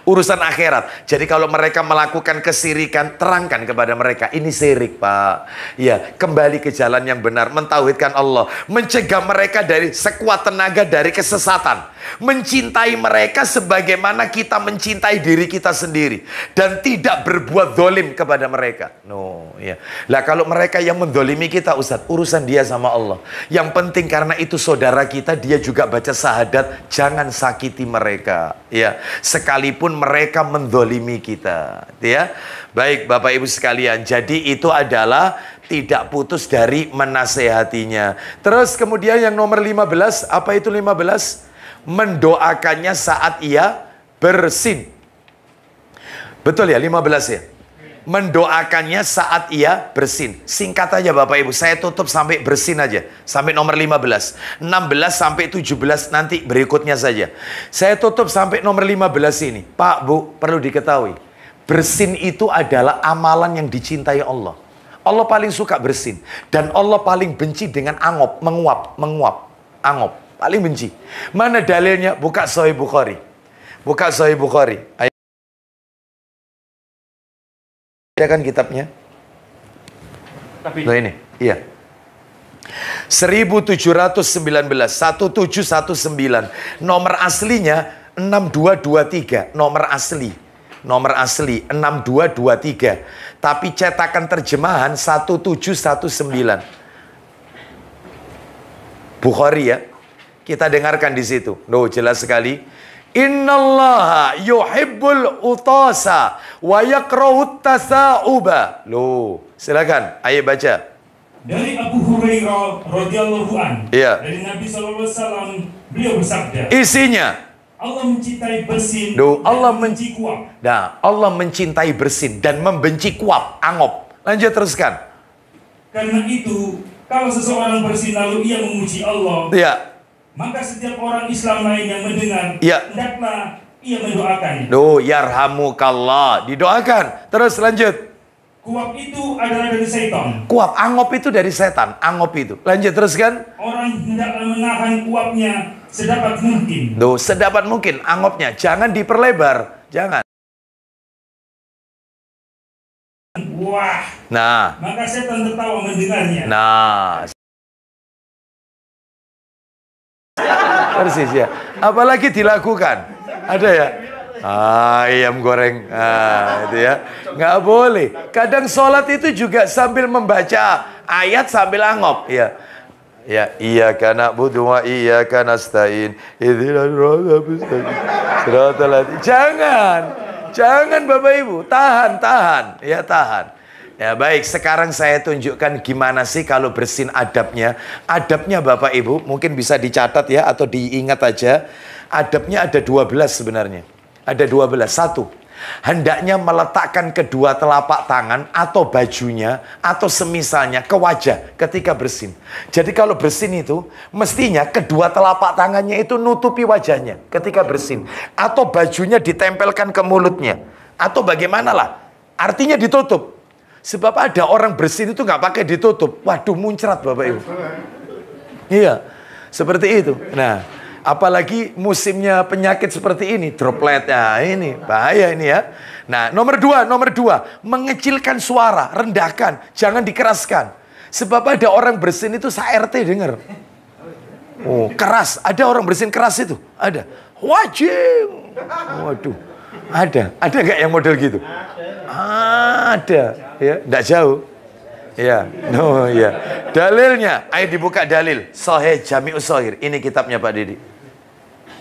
Urusan akhirat. Jadi kalau mereka melakukan kesirikan, terangkan kepada mereka, ini syirik, Pak. Ya, kembali ke jalan yang benar, mentauhidkan Allah, mencegah mereka dari sekuat tenaga dari kesesatan, mencintai mereka sebagaimana kita mencintai diri kita sendiri, dan tidak berbuat zalim kepada mereka. No, ya. Lah kalau mereka yang mendolimi kita, Ustaz, urusan dia sama Allah. Yang penting karena itu saudara kita, dia juga baca syahadat, jangan sakiti mereka. Ya, sekalipun mereka mendolimi kita, ya. Baik Bapak Ibu sekalian, jadi itu adalah tidak putus dari menasehatinya. Terus kemudian yang nomor 15, apa itu 15? Mendoakannya saat ia bersin. Betul ya, 15 ya? Mendoakannya saat ia bersin. Singkat aja Bapak Ibu, saya tutup sampai bersin aja, sampai nomor 15. 16 sampai 17 nanti berikutnya saja. Saya tutup sampai nomor 15 ini. Pak, Bu, perlu diketahui, bersin itu adalah amalan yang dicintai Allah. Allah paling suka bersin, dan Allah paling benci dengan angop, menguap, angop, paling benci. Mana dalilnya? Buka Sahih Bukhari. Buka Sahih Bukhari. Ya kan kitabnya? Loh ini, iya. 1719, 1719. Nomor aslinya 6223, nomor asli. Nomor asli 6223. Tapi cetakan terjemahan 1719. Bukhari ya. Kita dengarkan di situ. Loh, jelas sekali. Innallaha yuhibbul utasa wa yakrahut tasa'uba. Loh, silakan, ayo baca. Dari Abu Hurairah radhiyallahu an, Iya. dari Nabi sallallahu alaihi wasallam, beliau bersabda, Isinya, Allah mencintai bersin Duh, dan Allah membenci kuap. Nah, Allah mencintai bersin dan membenci kuap, angop. Lanjut teruskan. Karena itu, kalau seseorang bersin lalu ia memuji Allah, Iya. maka setiap orang Islam lain yang mendengar, Ya. hendaklah ia mendoakan. Duh, yarhamukallah. Didoakan. Terus lanjut. Kuap itu adalah dari setan. Kuap, angop itu dari setan. Angop itu. Lanjut teruskan. Orang hendaklah menahan kuapnya sedapat mungkin. Duh, sedapat mungkin angopnya. Jangan diperlebar. Jangan. Wah, Nah. maka setan tertawa mendengarnya. Nah. Persis ya. Apalagi dilakukan. Ada ya? Ayam goreng. Itu ya. Nggak boleh. Kadang sholat itu juga sambil membaca ayat sambil angop. Ya. Ya, iyyaka na'budu wa iyyaka nasta'in. Jangan. Jangan Bapak Ibu. Tahan. Ya, tahan. Ya baik, sekarang saya tunjukkan gimana sih kalau bersin adabnya. Adabnya Bapak Ibu, mungkin bisa dicatat ya atau diingat aja. Adabnya ada 12 sebenarnya. Ada 12. Satu, hendaknya meletakkan kedua telapak tangan atau bajunya atau semisalnya ke wajah ketika bersin. Jadi kalau bersin itu, mestinya kedua telapak tangannya itu nutupi wajahnya ketika bersin. Atau bajunya ditempelkan ke mulutnya. Atau bagaimanalah, artinya ditutup. Sebab ada orang bersin itu nggak pakai ditutup. Waduh, muncrat Bapak Ibu. Iya, seperti itu. Nah, apalagi musimnya penyakit seperti ini, droplet. Ya, ini bahaya ini ya. Nah, nomor dua, mengecilkan suara, rendahkan, jangan dikeraskan. Sebab ada orang bersin itu sa-RT dengar. Oh, keras. Ada orang bersin keras itu. Ada. Wajib. Waduh. Ada nggak yang model gitu? Ada. Ya, enggak jauh. Ya, no, ya. Dalilnya, ayo dibuka dalil. Sahih Jami'us Shaghir. Ini kitabnya Pak Didi.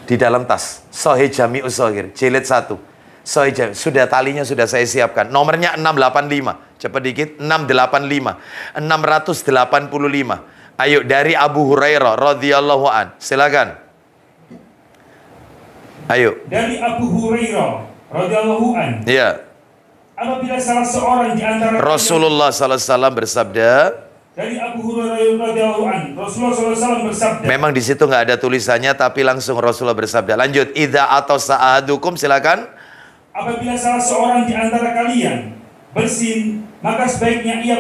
Di dalam tas. Sahih Jami'us Shaghir, jilid 1. Sahih Jami'. Sudah talinya sudah saya siapkan. Nomornya 685. Cepat dikit, 685. 685. Ayo dari Abu Hurairah radhiyallahu an. Silakan. Ayo. Dari Abu Hurairah radhiyallahu an. Iya. Apabila salah seorang di antara Rasulullah SAW bersabda. Dari Abu Hurairah radhiyallahu an, Rasulullah SAW bersabda. Memang di situ nggak ada tulisannya, tapi langsung Rasulullah bersabda. Lanjut. Idza atau sa'adukum, silakan. Apabila salah seorang di antara kalian bersin, maka sebaiknya ia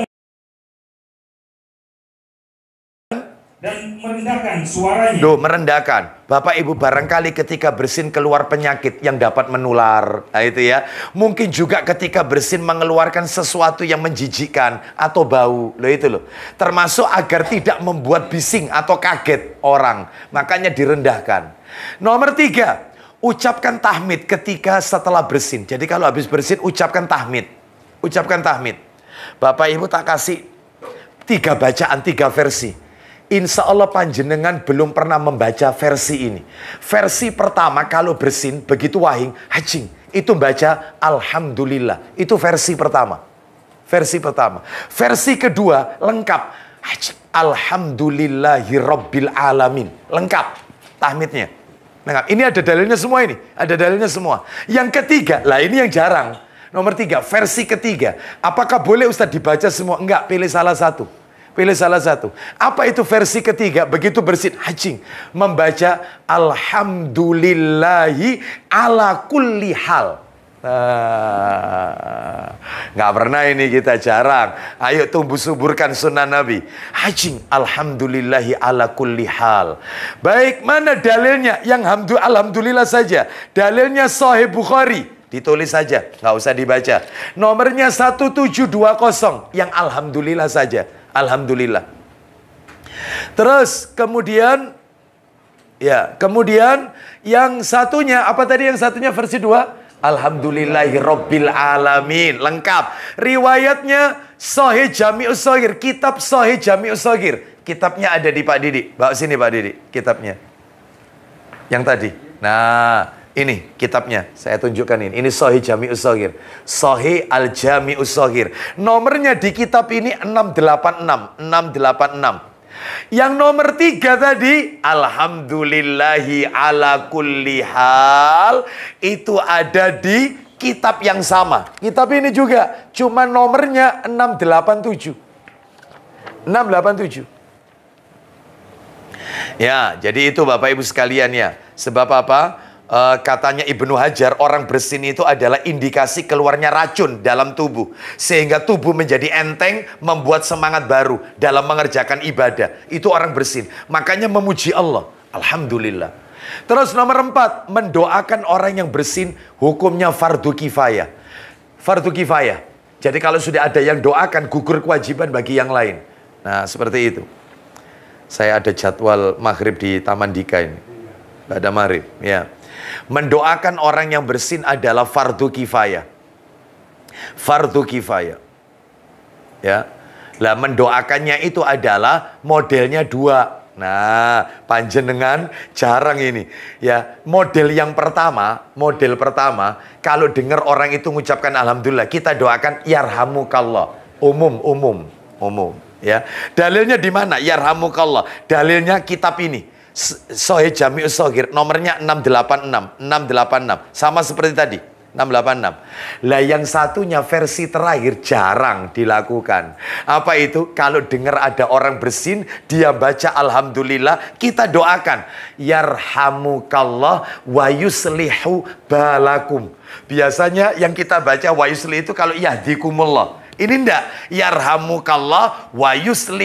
dan merendahkan suaranya. Loh, merendahkan. Bapak Ibu barangkali ketika bersin keluar penyakit yang dapat menular. Nah itu ya. Mungkin juga ketika bersin mengeluarkan sesuatu yang menjijikkan atau bau. Loh itu loh. Termasuk agar tidak membuat bising atau kaget orang. Makanya direndahkan. Nomor 3, ucapkan tahmid ketika setelah bersin. Jadi kalau habis bersin ucapkan tahmid. Ucapkan tahmid. Bapak Ibu tak kasih 3 bacaan, 3 versi. Insya Allah panjenengan belum pernah membaca versi ini. Versi pertama kalau bersin begitu wahing, hajing, itu baca Alhamdulillah. Itu versi pertama. Versi pertama. Versi kedua lengkap. Hajing, Alhamdulillahirabbil alamin. Lengkap tahmidnya. Lengkap. Ini ada dalilnya semua ini. Ada dalilnya semua. Yang ketiga, lah ini yang jarang. Nomor 3, versi ketiga. Apakah boleh Ustadz dibaca semua? Enggak, pilih salah satu. Pilih salah satu. Apa itu versi ketiga? Begitu bersin, hajing. Membaca Alhamdulillahi ala kulli hal. Nggak pernah ini kita, jarang. Ayo tumbuh suburkan sunnah Nabi. Hajing, Alhamdulillahi ala kulli hal. Baik, mana dalilnya? Yang Alhamdulillah saja. Dalilnya Sahih Bukhari. Ditulis saja, nggak usah dibaca. Nomornya 1720. Yang Alhamdulillah saja. Alhamdulillah. Terus kemudian yang satunya apa tadi, yang satunya versi 2? Alhamdulillahirabbil alamin. Lengkap. Riwayatnya Sahih Jami'us Shaghir, kitab Sahih Jami'us Shaghir. Kitabnya ada di Pak Didi. Bawa sini Pak Didi, kitabnya. Yang tadi. Nah, ini kitabnya, saya tunjukkan ini. Ini Sahih Jami'us Shaghir. Sahih Al-Jami'us Shaghir. Nomornya di kitab ini 686. 686. Yang nomor 3 tadi, Alhamdulillahi ala kulli hal. Itu ada di kitab yang sama. Kitab ini juga, cuma nomornya 687. 687. Ya, jadi itu Bapak Ibu sekalian ya. Sebab apa? Katanya Ibnu Hajar, orang bersin itu adalah indikasi keluarnya racun dalam tubuh. Sehingga tubuh menjadi enteng, membuat semangat baru dalam mengerjakan ibadah. Itu orang bersin. Makanya memuji Allah. Alhamdulillah. Terus nomor 4, mendoakan orang yang bersin, hukumnya fardu kifayah. Fardu kifayah. Jadi kalau sudah ada yang doakan, gugur kewajiban bagi yang lain. Nah, seperti itu. Saya ada jadwal maghrib di Taman Dika ini. Nggak ada maghrib, ya. Mendoakan orang yang bersin adalah fardu kifayah. Fardu kifayah. Ya. Lah mendoakannya itu adalah modelnya 2. Nah, panjenengan jarang ini. Ya, model pertama kalau dengar orang itu mengucapkan alhamdulillah, kita doakan yarhamukallah. Umum. Ya. Dalilnya di mana? Yarhamukallah. Dalilnya kitab ini. Sahih Jami'us Shaghir, nomornya 686. Sama seperti tadi, 686. Lah yang satunya versi terakhir jarang dilakukan. Apa itu? Kalau dengar ada orang bersin, dia baca alhamdulillah, kita doakan yarhamukallah wa yuslihu balakum. Biasanya yang kita baca wa yuslih itu kalau yahdikumullah. Ini enggak, yarhamukallah wa yuslihu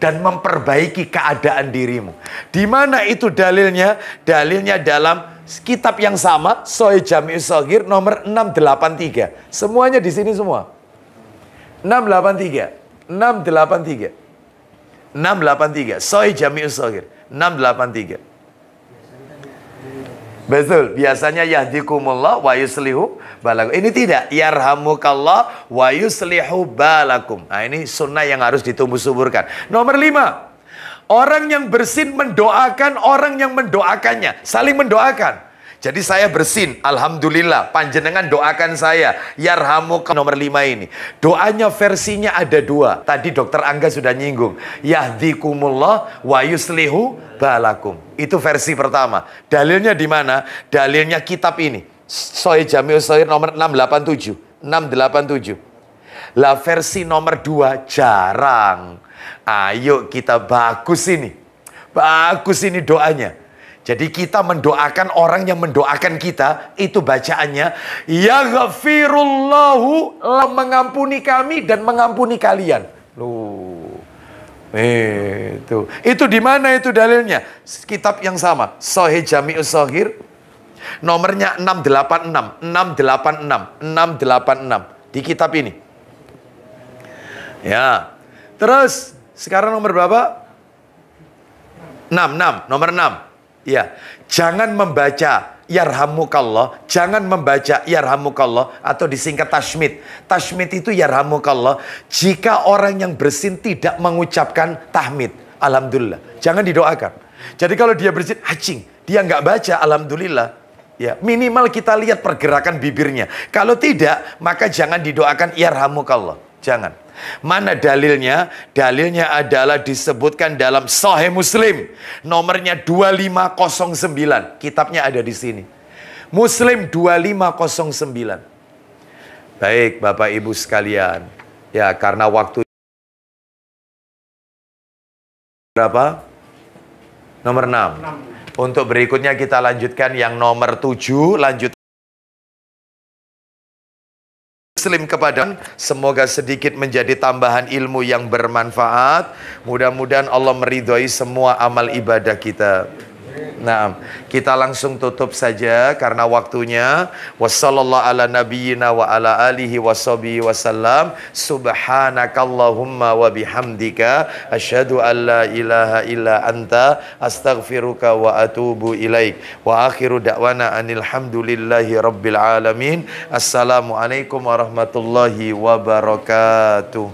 dan memperbaiki keadaan dirimu. Di mana itu dalilnya? Dalilnya dalam kitab yang sama, Sahih Jami'us Shaghir nomor 683. Semuanya di sini semua. 683. Sahih Jami'us Shaghir 683. Betul, biasanya yahdikumullah wa yuslihu balakum. Ini tidak, yarhamukallah wa yuslihu balakum. Nah, ini sunnah yang harus ditumbuh suburkan. Nomor 5, orang yang bersin mendoakan orang yang mendoakannya, saling mendoakan. Jadi saya bersin, alhamdulillah, panjenengan doakan saya, yarhamukallah. Nomor 5 ini, doanya versinya ada 2. Tadi Dokter Angga sudah nyinggung, yahdikumullah wa yuslihu balakum. Itu versi pertama. Dalilnya di mana? Dalilnya kitab ini, Sahih Jami'us Shaghir nomor 687. Lah versi nomor 2 jarang. Ayo kita bagus ini doanya. Jadi kita mendoakan orang yang mendoakan kita, itu bacaannya yaghfirullahu, mengampuni kami dan mengampuni kalian. Loh. Itu di mana itu dalilnya? Kitab yang sama, Sahih Jami'us Shaghir, nomornya 686, 686, 686 di kitab ini. Ya. Terus sekarang nomor berapa? 6, nomor 6. Ya. Jangan membaca yarhamukallah, jangan membaca yarhamukallah atau disingkat tashmid. Tashmid itu yarhamukallah jika orang yang bersin tidak mengucapkan tahmid, alhamdulillah. Jangan didoakan. Jadi kalau dia bersin hacing, dia nggak baca alhamdulillah. Ya, minimal kita lihat pergerakan bibirnya. Kalau tidak, maka jangan didoakan yarhamukallah. Jangan. Mana dalilnya? Dalilnya adalah disebutkan dalam Sahih Muslim, nomornya 2509. Kitabnya ada di sini. Muslim 2509. Baik, Bapak Ibu sekalian. Ya, karena waktu berapa? Nomor 6. Untuk berikutnya kita lanjutkan yang nomor 7. Lanjut. Muslim kepada, semoga sedikit menjadi tambahan ilmu yang bermanfaat. Mudah-mudahan Allah meridhoi semua amal ibadah kita. Nah, kita langsung tutup saja karena waktunya. Wassallallahu ala nabiyyina wa ala alihi washabihi wasallam. Subhanakallahumma wa bihamdika asyhadu an la ilaha illa anta astaghfiruka wa atubu ilaik. Wa akhiru da'wana anil hamdulillahi rabbil alamin. Assalamualaikum warahmatullahi wabarakatuh.